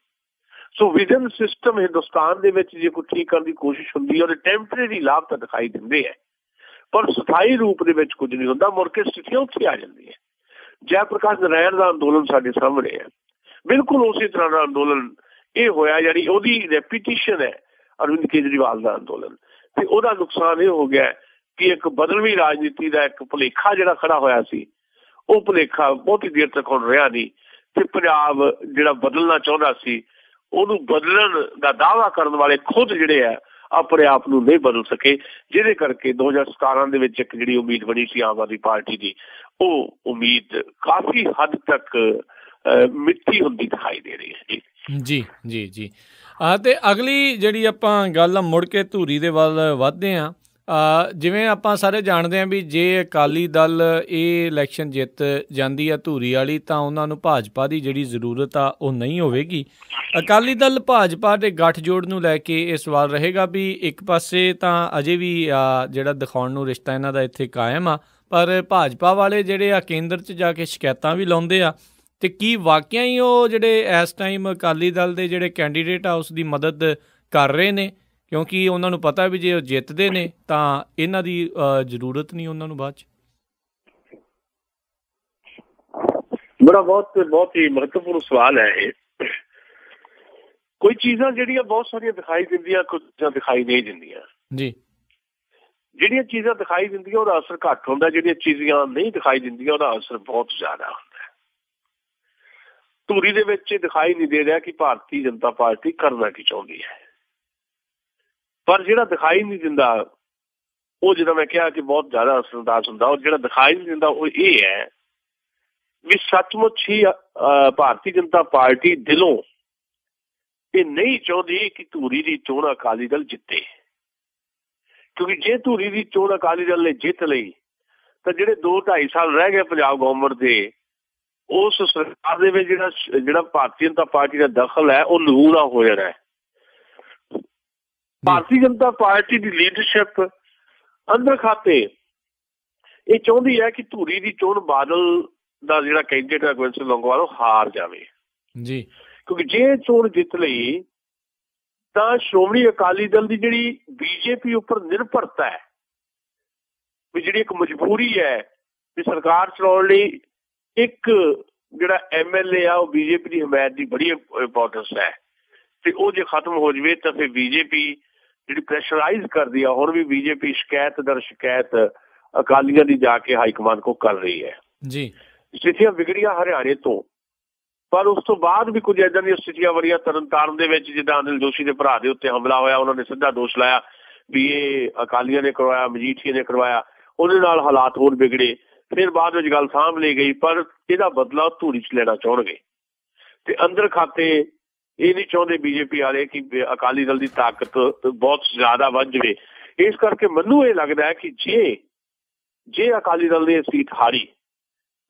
ਸੋ ਵਿਜ਼ਨ ਸਿਸਟਮ ਹਿੰਦੁਸਤਾਨ ਦੇ ਵਿੱਚ ਜੇ ਕੋਈ ਠੀਕ ਕਰਨ ਦੀ ਕੋਸ਼ਿਸ਼ ਹੁੰਦੀ ਹੈ, ਉਹਦੇ ਟੈਂਪਰੇਰੀ ਲਾਭ ਤਾਂ ਦਿਖਾਈ ਦਿੰਦੇ ਹੈ, ਪਰ ਸਥਾਈ ਰੂਪ ਦੇ ਵਿੱਚ ਕੁਝ ਨਹੀਂ ਹੁੰਦਾ। ਮੁੜ ਕੇ ਸਥਿਤੀਆਂ ਉੱਥੇ ਆ ਜਾਂਦੀ ਹੈ। ਜੈ ਪ੍ਰਕਾਸ਼ ਨਾਰਾਇਣ ਦਾ ਅੰਦੋਲਨ ਸਾਡੇ ਸਾਹਮਣੇ ਹੈ, ਬਿਲਕੁਲ ਉਸੇ ਤਰ੍ਹਾਂ ਦਾ ਅੰਦੋਲਨ ਇਹ ਹੋਇਆ, ਜਿਹੜੀ ਉਹਦੀ ਰੈਪੀਟੀਸ਼ਨ ਹੈ ਅਰਵਿੰਦ ਕੇਜਰੀਵਾਲ ਦਾ ਅੰਦੋਲਨ। ਤੇ ਉਹਦਾ ਨੁਕਸਾਨ ਇਹ ਹੋ ਗਿਆ ਕਿ ਇੱਕ ਬਦਲਵੀਂ ਰਾਜਨੀਤੀ ਦਾ ਇੱਕ ਭੁਲੇਖਾ ਜਿਹੜਾ ਖੜਾ ਹੋਇਆ ਸੀ, ਉਹ ਭੁਲੇਖਾ ਬਹੁਤੀ ਦੇਰ ਤੱਕ ਹੁਣ ਰਿਹਾ ਨਹੀਂ ਤੇ ਪੰਜਾਬ ਜਿਹੜਾ ਬਦਲਣਾ ਚਾਹੁੰਦਾ ਸੀ ਉਹਨੂੰ ਬਦਲਣ ਦਾ ਦਾਅਵਾ ਕਰਨ ਵਾਲੇ ਖੁਦ ਜਿਹੜੇ ਆ ਆਪਣੇ ਆਪ ਨੂੰ ਨਹੀਂ ਬਦਲ ਸਕੇ, ਜਿਹਦੇ ਕਰਕੇ 2017 ਦੇ ਵਿੱਚ ਇੱਕ ਜਿਹੜੀ ਉਮੀਦ ਬਣੀ ਸੀ ਆਮ ਆਦਮੀ ਪਾਰਟੀ ਦੀ, ਉਹ ਉਮੀਦ ਕਾਫੀ ਹੱਦ ਤੱਕ ਮਿੱਠੀ ਹੁੰਦੀ ਦਿਖਾਈ ਦੇ ਰਹੀ ਹੈ ਜੀ ਜੀ ਜੀ। ਅਤੇ ਅਗਲੀ ਜਿਹੜੀ ਆਪਾਂ ਗੱਲ ਮੁੜ ਕੇ ਧੂਰੀ ਦੇ ਵੱਲ ਵੱਧਦੇ ਹਾਂ, ਜਿਵੇਂ ਆਪਾਂ ਸਾਰੇ ਜਾਣਦੇ ਹਾਂ ਵੀ ਜੇ ਅਕਾਲੀ ਦਲ ਇਹ ਇਲੈਕਸ਼ਨ ਜਿੱਤ ਜਾਂਦੀ ਆ ਧੂਰੀ ਵਾਲੀ, ਤਾਂ ਉਹਨਾਂ ਨੂੰ ਭਾਜਪਾ ਦੀ ਜਿਹੜੀ ਜ਼ਰੂਰਤ ਆ ਉਹ ਨਹੀਂ ਹੋਵੇਗੀ। ਅਕਾਲੀ ਦਲ ਭਾਜਪਾ ਦੇ ਗੱਠਜੋੜ ਨੂੰ ਲੈ ਕੇ ਇਹ ਸਵਾਲ ਰਹੇਗਾ ਵੀ ਇੱਕ ਪਾਸੇ ਤਾਂ ਅਜੇ ਵੀ ਜਿਹੜਾ ਦਿਖਾਉਣ ਨੂੰ ਰਿਸ਼ਤਾ ਇਹਨਾਂ ਦਾ ਇੱਥੇ ਕਾਇਮ ਆ, ਪਰ ਭਾਜਪਾ ਵਾਲੇ ਜਿਹੜੇ ਆ ਕੇਂਦਰ 'ਚ ਜਾ ਕੇ ਸ਼ਿਕਾਇਤਾਂ ਵੀ ਲਾਉਂਦੇ ਆ, ਅਤੇ ਕੀ ਵਾਕਿਆ ਹੀ ਉਹ ਜਿਹੜੇ ਇਸ ਟਾਈਮ ਅਕਾਲੀ ਦਲ ਦੇ ਜਿਹੜੇ ਕੈਂਡੀਡੇਟ ਆ ਉਸ ਦੀ ਮਦਦ ਕਰ ਰਹੇ ਨੇ, ਕਿਉਂਕਿ ਉਹਨਾਂ ਨੂੰ ਪਤਾ ਵੀ ਜੇ ਉਹ ਜਿੱਤਦੇ ਨੇ ਤਾਂ ਇਹਨਾਂ ਦੀ ਜ਼ਰੂਰਤ ਨਹੀਂ ਉਹਨਾਂ ਨੂੰ ਬਾਅਦ 'ਚ। ਬੜਾ ਬਹੁਤ ਹੀ ਮਹੱਤਵਪੂਰਨ ਸਵਾਲ ਹੈ ਇਹ। ਕੋਈ ਚੀਜ਼ਾਂ ਜਿਹੜੀਆਂ ਬਹੁਤ ਸਾਰੀਆਂ ਦਿਖਾਈ ਦਿੰਦੀਆਂ, ਕੁਝ ਚੀਜ਼ਾਂ ਦਿਖਾਈ ਨਹੀਂ ਦਿੰਦੀਆਂ ਜੀ। ਜਿਹੜੀਆਂ ਚੀਜ਼ਾਂ ਦਿਖਾਈ ਦਿੰਦੀਆਂ ਉਹਦਾ ਅਸਰ ਘੱਟ ਹੁੰਦਾ, ਜਿਹੜੀਆਂ ਚੀਜ਼ਾਂ ਨਹੀਂ ਦਿਖਾਈ ਦਿੰਦੀਆਂ ਉਹਦਾ ਅਸਰ ਬਹੁਤ ਜ਼ਿਆਦਾ ਹੁੰਦਾ। ਧੂਰੀ ਦੇ ਵਿੱਚ ਦਿਖਾਈ ਨਹੀਂ ਦੇ ਰਿਹਾ ਕਿ ਭਾਰਤੀ ਜਨਤਾ ਪਾਰਟੀ ਕਰਨਾ ਕੀ ਚਾਹੁੰਦੀ ਹੈ, ਪਰ ਜਿਹੜਾ ਦਿਖਾਈ ਨਹੀਂ ਦਿੰਦਾ ਉਹ, ਜਿੱਦਾਂ ਮੈਂ ਕਿਹਾ ਕਿ ਬਹੁਤ ਜ਼ਿਆਦਾ ਅਸਰਅੰਦਾਜ਼ ਹੁੰਦਾ, ਉਹ ਜਿਹੜਾ ਦਿਖਾਈ ਨਹੀਂ ਦਿੰਦਾ ਉਹ ਇਹ ਹੈ ਵੀ ਸੱਚਮੁੱਚ ਹੀ ਭਾਰਤੀ ਜਨਤਾ ਪਾਰਟੀ ਦਿਲੋਂ ਇਹ ਨਹੀਂ ਚਾਹੁੰਦੀ ਕਿ ਧੂਰੀ ਦੀ ਚੋਣ ਅਕਾਲੀ ਦਲ ਜਿੱਤੇ, ਕਿਉਂਕਿ ਜੇ ਧੂਰੀ ਦੀ ਚੋਣ ਅਕਾਲੀ ਦਲ ਨੇ ਜਿੱਤ ਲਈ ਤਾਂ ਜਿਹੜੇ 2-2.5 ਸਾਲ ਰਹਿ ਗਏ ਪੰਜਾਬ ਗੌਰਮੈਂਟ ਦੇ, ਉਸ ਸਰਕਾਰ ਦੇ ਵਿੱਚ ਜਿਹੜਾ ਭਾਰਤੀ ਜਨਤਾ ਪਾਰਟੀ ਦਾ ਦਖਲ ਹੈ ਉਹ ਨਮੂਨਾ ਹੋ ਜਾਣਾ ਹੈ। ਭਾਰਤੀ ਜਨਤਾ ਪਾਰਟੀ ਦੀ ਲੀਡਰਸ਼ਿਪ ਅੰਦਰ ਖਾਤੇ ਇਹ ਚਾਹੁੰਦੀ ਹੈ ਕਿ ਧੂਰੀ ਦੀ ਚੋਣ ਬਾਦਲ ਦਾ ਜਿਹੜਾ ਕੈਂਡੀਡੇਟ ਹੈ ਗੋਬਿੰਦ ਸਿੰਘ ਲੌਂਗੋਵਾਲ ਉਹ ਹਾਰ ਜਾਵੇ ਜੀ, ਕਿਉਂਕਿ ਜੇ ਚੋਣ ਜਿੱਤ ਲਈ ਤਾਂ ਸ਼੍ਰੋਮਣੀ ਅਕਾਲੀ ਦਲ ਦੀ ਜਿਹੜੀ ਬੀਜੇਪੀ ਉੱਪਰ ਨਿਰਭਰਤਾ ਹੈ, ਵੀ ਜਿਹੜੀ ਇੱਕ ਮਜਬੂਰੀ ਹੈ ਵੀ ਸਰਕਾਰ ਚਲਾਉਣ ਲਈ ਇੱਕ ਜਿਹੜਾ MLA ਆ ਉਹ ਬੀਜੇਪੀ ਦੀ ਹਮਾਇਤ ਦੀ ਬੜੀ ਇੰਪੋਰਟੈਂਸ ਹੈ, ਤੇ ਉਹ ਜੇ ਖਤਮ ਹੋ ਜਾਵੇ ਤਾਂ ਫਿਰ ਬੀਜੇਪੀ ਜਿਹੜੀ ਪ੍ਰੈਸ਼ਰਾਈਜ਼ ਕਰਦੀ ਆ, ਹੁਣ ਵੀ ਬੀਜੇਪੀ ਸ਼ਿਕਾਇਤ ਦਰ ਸ਼ਿਕਾਇਤ ਅਕਾਲੀਆਂ ਦੀ ਜਾ ਕੇ ਹਾਈਕਮਾਨ ਕੋ ਕਰ ਰਹੀ ਹੈ ਜੀ। ਸਥਿਤੀਆਂ ਵਿਗੜੀਆਂ ਹਰਿਆਣੇ ਤੋਂ, ਪਰ ਉਸ ਤੋਂ ਬਾਅਦ ਵੀ ਕੁਝ ਏਦਾਂ ਦੀਆਂ ਸਥਿਤੀਆਂ ਬਣੀਆਂ ਤਰਨਤਾਰਨ ਦੇ ਵਿੱਚ, ਜਿੱਦਾਂ ਅਨਿਲ ਜੋਸ਼ੀ ਦੇ ਭਰਾ ਦੇ ਉੱਤੇ ਹਮਲਾ ਹੋਇਆ, ਉਹਨਾਂ ਨੇ ਸਿੱਧਾ ਦੋਸ਼ ਲਾਇਆ ਵੀ ਇਹ ਅਕਾਲੀਆਂ ਨੇ ਕਰਵਾਇਆ, ਮਜੀਠੀਏ ਨੇ ਕਰਵਾਇਆ, ਉਹਦੇ ਨਾਲ ਹਾਲਾਤ ਹੋਰ ਵਿਗੜੇ। ਫਿਰ ਬਾਅਦ ਵਿੱਚ ਗੱਲ ਸਾਂਭ ਲਈ ਗਈ, ਪਰ ਇਹਦਾ ਬਦਲਾ ਧੂਰੀ 'ਚ ਲੈਣਾ ਚਾਹੁਣਗੇ, ਤੇ ਅੰਦਰ ਖਾਤੇ ਇਹ ਨਹੀਂ ਚਾਹੁੰਦੇ ਬੀਜੇਪੀ ਵਾਲੇ ਕਿ ਅਕਾਲੀ ਦਲ ਦੀ ਤਾਕਤ ਬਹੁਤ ਜ਼ਿਆਦਾ ਵੱਧ ਜਾਵੇ। ਇਸ ਕਰਕੇ ਮੈਨੂੰ ਇਹ ਲੱਗਦਾ ਹੈ ਕਿ ਜੇ ਅਕਾਲੀ ਦਲ ਨੇ ਸੀਟ ਹਾਰੀ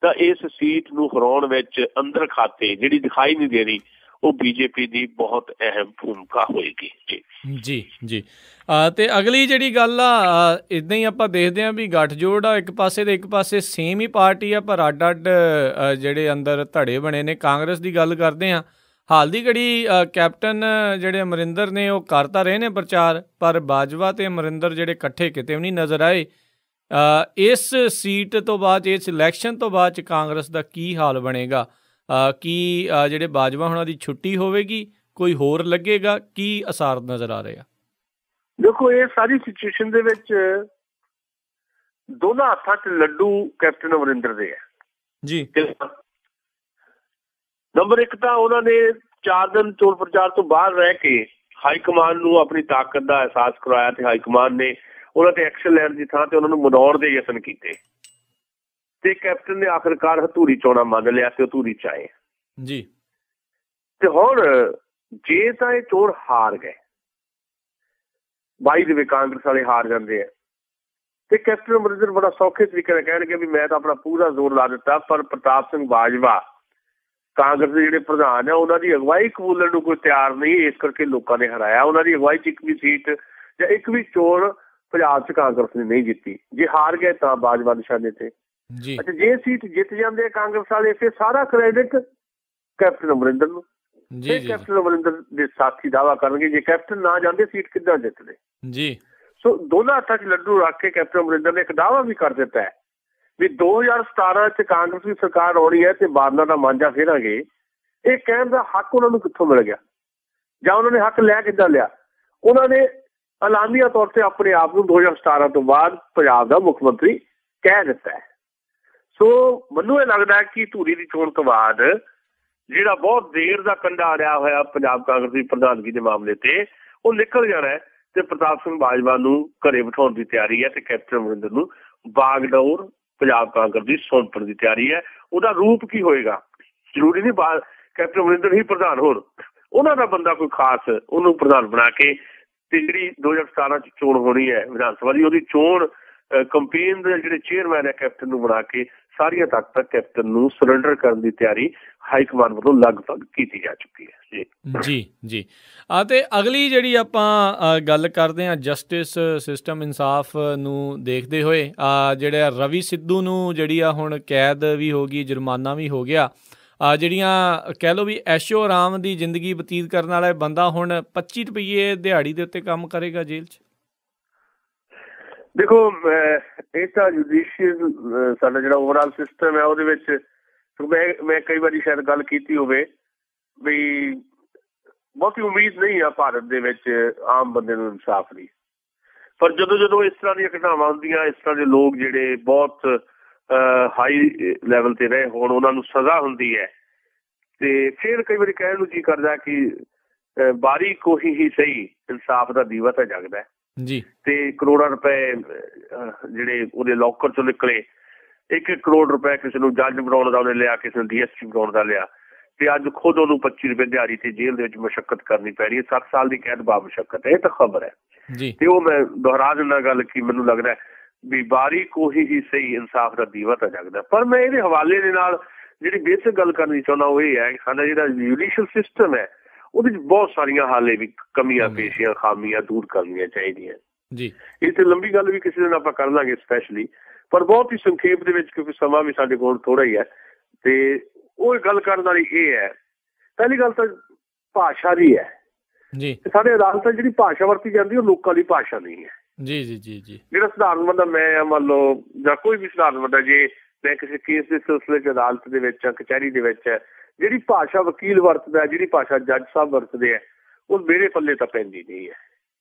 ਤਾਂ ਇਸ ਸੀਟ ਨੂੰ ਹਰਾਉਣ ਵਿੱਚ ਅੰਦਰ ਖਾਤੇ ਜਿਹੜੀ ਦਿਖਾਈ ਨਹੀਂ ਦੇ ਰਹੀ ਉਹ ਬੀਜੇਪੀ ਦੀ ਬਹੁਤ ਅਹਿਮ ਭੂਮਿਕਾ ਹੋਏਗੀ ਜੀ ਜੀ ਜੀ। ਤੇ ਅਗਲੀ ਜਿਹੜੀ ਗੱਲ ਆ, ਇੱਦਾਂ ਹੀ ਆਪਾਂ ਦੇਖਦੇ ਹਾਂ ਵੀ ਗੱਠਜੋੜ ਆ, ਇੱਕ ਪਾਸੇ ਤੇ ਇੱਕ ਪਾਸੇ ਸੇਮ ਹੀ ਪਾਰਟੀ ਆ, ਪਰ ਅੱਡ ਅੱਡ ਜਿਹੜੇ ਅੰਦਰ ਧੜੇ ਬਣੇ ਨੇ। ਕਾਂਗਰਸ ਦੀ ਗੱਲ ਕਰਦੇ ਹਾਂ, ਹਾਲ ਦੀ ਘੜੀ ਕੈਪਟਨ ਜਿਹੜੇ ਅਮਰਿੰਦਰ ਨੇ ਉਹ ਕਰ ਤਾਂ ਰਹੇ ਨੇ ਪ੍ਰਚਾਰ, ਪਰ ਬਾਜਵਾ ਤੇ ਅਮਰਿੰਦਰ ਜਿਹੜੇ ਇਕੱਠੇ ਕਿਤੇ ਵੀ ਨਹੀਂ ਨਜ਼ਰ ਆਏ। ਇਸ ਸੀਟ ਤੋਂ ਬਾਅਦ, ਇਸ ਇਲੈਕਸ਼ਨ ਤੋਂ ਬਾਅਦ 'ਚ ਕਾਂਗਰਸ ਦਾ ਕੀ ਹਾਲ ਬਣੇਗਾ? ਕੀ ਜਿਹੜੇ ਬਾਜਵਾ ਹੁਣਾਂ ਦੀ ਛੁੱਟੀ ਹੋਵੇਗੀ, ਕੋਈ ਹੋਰ ਲੱਗੇਗਾ, ਕੀ ਅਸਾਰ ਨਜ਼ਰ ਆ ਰਹੇ ਆ? ਦੇਖੋ, ਇਹ ਸਾਰੀ ਸਿਚੁਏਸ਼ਨ ਦੇ ਵਿੱਚ ਦੋਨਾਂ ਹੱਥਾਂ 'ਚ ਲੱਡੂ ਕੈਪਟਨ ਅਮਰਿੰਦਰ ਦੇ ਹੈ ਜੀ। ਨੰਬਰ 1 ਤਾਂ ਉਹਨਾਂ ਨੇ 4 ਦਿਨ ਚੋਣ ਪ੍ਰਚਾਰ ਤੋਂ ਬਾਹਰ ਰਹਿ ਕੇ ਹਾਈਕਮਾਨ ਨੂੰ ਆਪਣੀ ਤਾਕਤ ਦਾ ਅਹਿਸਾਸ ਕਰਵਾਇਆ, ਤੇ ਹਾਈਕਮਾਨ ਨੇ ਉਹਨਾਂ ਤੇ ਐਕਸ਼ਨ ਲੈਣ ਦੀ ਥਾਂ ਤੇ ਉਹਨਾਂ ਨੂੰ ਮਨਾਉਣ ਦੇ ਯਤਨ ਕੀਤੇ, ਤੇ ਕੈਪਟਨ ਨੇ ਆਖਿਰਕਾਰ ਹਥੂਰੀ ਚੋਣਾ ਮੰਨ ਲਿਆ ਤੇ ਉਹ ਧੂਰੀ 'ਚ ਆਏ ਜੀ। ਤੇ ਹੁਣ ਜੇ ਤਾਂ ਇਹ ਚੋਣ ਹਾਰ ਗਏ, 22 ਦੇ ਵਿੱਚ ਕਾਂਗਰਸ ਵਾਲੇ ਹਾਰ ਜਾਂਦੇ ਆ, ਤੇ ਕੈਪਟਨ ਅਮਰਿੰਦਰ ਬੜਾ ਸੌਖੇ ਤਰੀਕੇ ਨਾਲ ਕਹਿਣਗੇ ਵੀ ਮੈਂ ਤਾਂ ਆਪਣਾ ਪੂਰਾ ਜ਼ੋਰ ਲਾ ਦਿੱਤਾ, ਪਰ ਪ੍ਰਤਾਪ ਸਿੰਘ ਬਾਜਵਾ ਕਾਂਗਰਸ ਦੇ ਜਿਹੜੇ ਪ੍ਰਧਾਨ ਆ ਉਹਨਾਂ ਦੀ ਅਗਵਾਈ ਕਬੂਲਣ ਨੂੰ ਕੋਈ ਤਿਆਰ ਨਹੀਂ, ਇਸ ਕਰਕੇ ਲੋਕਾਂ ਨੇ ਹਰਾਇਆ। ਉਹਨਾਂ ਦੀ ਅਗਵਾਈ 'ਚ ਇੱਕ ਵੀ ਸੀਟ ਜਾਂ ਇੱਕ ਵੀ ਚੋਣ ਪੰਜਾਬ 'ਚ ਕਾਂਗਰਸ ਨੇ ਨਹੀਂ ਜਿੱਤੀ। ਜੇ ਹਾਰ ਗਏ ਤਾਂ ਬਾਜਵਾ ਨਿਸ਼ਾਨੇ ਤੇ। ਅੱਛਾ, ਜੇ ਸੀਟ ਜਿੱਤ ਜਾਂਦੇ ਕਾਂਗਰਸ ਵਾਲੇ, ਫਿਰ ਸਾਰਾ ਕ੍ਰੈਡਿਟ ਕੈਪਟਨ ਅਮਰਿੰਦਰ ਨੂੰ। ਕੈਪਟਨ ਅਮਰਿੰਦਰ ਦੇ ਸਾਥੀ ਦਾਅਵਾ ਕਰਨਗੇ ਜੇ ਕੈਪਟਨ ਨਾ ਜਾਂਦੇ ਸੀਟ ਕਿੱਦਾਂ ਜਿੱਤਦੇ ਜੀ। ਸੋ ਦੋਨਾਂ ਹੱਥਾਂ 'ਚ ਲੱਡੂ ਰੱਖ ਕੇ ਕੈਪਟਨ ਅਮਰਿੰਦਰ ਨੇ ਇੱਕ ਦਾਅਵਾ ਵੀ ਕਰ ਦਿੱਤਾ ਹੈ ਵੀ 2017 'ਚ ਕਾਂਗਰਸ ਦੀ ਸਰਕਾਰ ਆਉਣੀ ਹੈ ਤੇ ਬਾਦਲਾਂ ਦਾ ਮਾਂਜਾ ਫੇਰਾਂਗੇ। ਇਹ ਕਹਿਣ ਦਾ ਹੱਕ ਉਹਨਾਂ ਨੂੰ ਕਿੱਥੋਂ ਮਿਲ ਗਿਆ, ਜਾਂ ਉਹਨਾਂ ਨੇ ਹੱਕ ਲੈ ਕਿੱਦਾਂ ਲਿਆ? ਉਹਨਾਂ ਨੇ ਐਲਾਨੀਆ ਤੌਰ ਤੇ ਆਪਣੇ ਆਪ ਨੂੰ 2017 ਤੋਂ ਬਾਅਦ ਪੰਜਾਬ ਦਾ ਮੁੱਖ ਮੰਤਰੀ ਕਹਿ ਦਿੱਤਾ ਹੈ। ਸੋ ਮੈਨੂੰ ਇਹ ਲੱਗਦਾ ਕਿ ਧੂਰੀ ਦੀ ਚੋਣ ਤੋਂ ਬਾਅਦ ਜਿਹੜਾ ਬਹੁਤ ਦੇਰ ਦਾ ਕੰਡਾ ਅੜਿਆ ਹੋਇਆ ਪੰਜਾਬ ਕਾਂਗਰਸ ਦੀ ਪ੍ਰਧਾਨਗੀ ਦੇ ਮਾਮਲੇ ਤੇ ਉਹ ਨਿਕਲ ਜਾਣਾ ਹੈ, ਤੇ ਪ੍ਰਤਾਪ ਸਿੰਘ ਬਾਜਵਾ ਨੂੰ ਘਰੇ ਬਿਠਾਉਣ ਦੀ ਤਿਆਰੀ ਹੈ ਤੇ ਕੈਪਟਨ ਅਮਰਿੰਦਰ ਨੂੰ ਬਾਗਡੋਰ ਪੰਜਾਬ ਕਾਂਗਰਸ ਦੀ ਸੌਂਪਣ ਦੀ ਤਿਆਰੀ ਹੈ। ਉਹਦਾ ਰੂਪ ਕੀ ਹੋਏਗਾ? ਜ਼ਰੂਰੀ ਨਹੀਂ ਕੈਪਟਨ ਅਮਰਿੰਦਰ ਹੀ ਪ੍ਰਧਾਨ ਹੋਣ, ਉਹਨਾਂ ਦਾ ਬੰਦਾ ਕੋਈ ਖਾਸ ਉਹਨੂੰ ਪ੍ਰਧਾਨ ਬਣਾ ਕੇ ਤੇ ਜਿਹੜੀ 2017 ਚ ਚੋਣ ਹੋਣੀ ਹੈ ਵਿਧਾਨ ਸਭਾ ਦੀ, ਉਹਦੀ ਚੋਣ ਕੰਪੇਨ ਦੇ ਜਿਹੜੇ ਚੇਅਰਮੈਨ ਹੈ ਕੈਪਟਨ ਨੂੰ ਬਣਾ ਕੇ ਸਾਰੀਆਂ ਤਾਕਤਾਂ ਕੈਪਟਨ ਨੂੰ ਸਰੈਂਡਰ ਕਰਨ ਦੀ ਤਿਆਰੀ ਹਾਈ ਕਮਾਂਡ ਵੱਲੋਂ ਲਗਭਗ ਕੀਤੀ ਜਾ ਚੁੱਕੀ ਹੈ। ਜੀ ਤੇ ਅਗਲੀ ਜਿਹੜੀ ਆਪਾਂ ਗੱਲ ਕਰਦੇ ਹਾਂ ਜਸਟਿਸ ਸਿਸਟਮ ਇਨਸਾਫ ਨੂੰ ਦੇਖਦੇ ਹੋਏ, ਜਿਹੜਾ ਰਵੀ ਸਿੱਧੂ ਨੂੰ ਜਿਹੜੀ ਆ ਹੁਣ ਕੈਦ ਵੀ ਹੋ ਗਈ, ਜੁਰਮਾਨਾ ਵੀ ਹੋ ਗਿਆ, ਜਿਹੜੀਆਂ ਕਹਿ ਲਓ ਵੀ ਐਸ਼ੋ ਆਰਾਮ ਦੀ ਜ਼ਿੰਦਗੀ ਬਤੀਤ ਕਰਨ ਵਾਲਾ ਬੰਦਾ ਹੁਣ 25 ਰੁਪਈਏ ਦਿਹਾੜੀ ਦੇ ਉੱਤੇ ਕੰਮ ਕਰੇਗਾ ਜੇਲ੍ਹ 'ਚ। ਦੇਖੋ ਇਹ ਤਾਂ ਜੁਡੀਸ਼ੀਅਲ ਸਾਡਾ ਜਿਹੜਾ ਓਵਰਆਲ ਸਿਸਟਮ ਹੈ ਉਹਦੇ ਵਿੱਚ ਮੈਂ ਕਈ ਵਾਰੀ ਸ਼ਾਇਦ ਗੱਲ ਕੀਤੀ ਹੋਵੇ ਵੀ ਬਹੁਤੀ ਉਮੀਦ ਨਹੀਂ ਆ ਭਾਰਤ ਦੇ ਵਿੱਚ ਆਮ ਬੰਦੇ ਨੂੰ ਇਨਸਾਫ ਦੀ, ਪਰ ਜਦੋਂ ਇਸ ਤਰ੍ਹਾਂ ਦੀਆਂ ਘਟਨਾਵਾਂ ਹੁੰਦੀਆਂ, ਇਸ ਤਰ੍ਹਾਂ ਦੇ ਲੋਕ ਜਿਹੜੇ ਬਹੁਤ ਹਾਈ ਲੈਵਲ ਤੇ ਰਹੇ ਹੋਣ, ਉਹਨਾਂ ਨੂੰ ਸਜ਼ਾ ਹੁੰਦੀ ਹੈ ਤੇ ਫਿਰ ਕਈ ਵਾਰੀ ਕਹਿਣ ਨੂੰ ਜੀ ਕਰਦਾ ਕਿ ਬਾਰੀ ਕੋਈ ਹੀ ਸਹੀ ਇਨਸਾਫ ਦਾ ਦੀਵਾ ਤਾਂ ਜਗਦਾ ਜੀ। ਤੇ ਕਰੋੜਾਂ ਰੁਪਏ ਜਿਹੜੇ ਉਹਦੇ ਲੋਕਰ ਚੋਂ ਨਿਕਲੇ, 1 ਕਰੋੜ ਰੁਪਏ ਕਿਸੇ ਨੂੰ ਜੱਜ ਬਣਾਉਣ ਦਾ ਉਹਨੇ ਲਿਆ, ਕਿਸੇ ਨੂੰ DSP ਬਣਾਉਣ ਦਾ ਲਿਆ, ਤੇ ਅੱਜ ਖੁਦ ਉਹਨੂੰ 25 ਰੁਪਏ ਦਿਹਾੜੀ ਤੇ ਜੇਲ੍ਹ ਦੇ ਵਿੱਚ ਮੁਸ਼ੱਕਤ ਕਰਨੀ ਪੈ ਰਹੀ ਹੈ। 7 ਸਾਲ ਦੀ ਕੈਦ ਬਾ ਮੁਸ਼ੱਕਤ ਹੈ, ਇਹ ਤਾਂ ਖਬਰ ਹੈ ਜੀ। ਤੇ ਉਹ ਮੈਂ ਦੁਹਰਾ ਦਿੰਦਾ ਗੱਲ ਕਿ ਮੈਨੂੰ ਲੱਗਦਾ ਵੀ ਬਾਰੀ ਕੋਈ ਹੀ ਸਹੀ ਇਨਸਾਫ ਦਾ ਦੀਵਾ ਤਾਂ ਜਗਦਾ। ਪਰ ਮੈਂ ਇਹਦੇ ਹਵਾਲੇ ਦੇ ਨਾਲ ਜਿਹੜੀ ਬੇਸਿਕ ਗੱਲ ਕਰਨੀ ਚਾਹੁੰਦਾ ਉਹ ਇਹ ਹੈ ਕਿ ਸਾਡਾ ਜਿਹੜਾ ਜੁਡੀਸ਼ੀਅਲ ਸਿਸਟਮ ਹੈ ਉਹਦੇ ਚ ਬਹੁਤ ਸਾਰੀਆਂ ਹਾਲੇ ਵੀ ਕਮੀਆਂ ਪੇਸ਼ੀਆਂ ਖਾਮੀਆਂ ਦੂਰ ਕਰਨੀਆਂ ਚਾਹੀਦੀਆਂ ਜੀ। ਇਹ ਤੇ ਲੰਬੀ ਗੱਲ ਵੀ ਕਿਸੇ ਦਿਨ ਆਪਾਂ ਕਰ ਲਾਂਗੇ ਸਪੈਸ਼ਲੀ, ਪਰ ਬਹੁਤ ਹੀ ਸੰਖੇਪ ਦੇ ਵਿੱਚ ਕਿਉਂਕਿ ਸਮਾਂ ਵੀ ਸਾਡੇ ਕੋਲ ਥੋੜਾ ਹੀ ਹੈ। ਤੇ ਉਹ ਗੱਲ ਕਰਨ ਵਾਲੀ ਇਹ ਹੈ, ਪਹਿਲੀ ਗੱਲ ਤਾਂ ਭਾਸ਼ਾ ਦੀ ਹੈ ਜੀ। ਸਾਡੇ ਅਦਾਲਤਾਂ ਜਿਹੜੀ ਭਾਸ਼ਾ ਵਰਤੀ ਜਾਂਦੀ ਉਹ ਲੋਕਾਂ ਦੀ ਭਾਸ਼ਾ ਨਹੀਂ ਹੈ। ਜੀ। ਜਿਹੜਾ ਸਧਾਰਨ ਬੰਦਾ ਮੈਂ ਮੰਨ ਲਓ ਜਾਂ ਕੋਈ ਵੀ ਸਧਾਰਨ ਬੰਦਾ, ਜੇ ਮੈਂ ਕਿਸੇ ਕੇਸ ਦੇ ਸਿਲਸਿਲੇ ਚ ਅਦਾਲਤ ਦੇ ਵਿੱਚ ਕਚਹਿਰੀ ਦੇ ਵਿੱਚ ਜਿਹੜੀ ਭਾਸ਼ਾ ਵਕੀਲ ਵਰਤਦਾ, ਜਿਹੜੀ ਭਾਸ਼ਾ ਜੱਜ ਸਾਹਿਬ ਵਰਤਦੇ ਆ, ਉਹ ਮੇਰੇ ਪੱਲੇ ਤਾਂ ਪੈਂਦੀ ਨਹੀਂ ਹੈ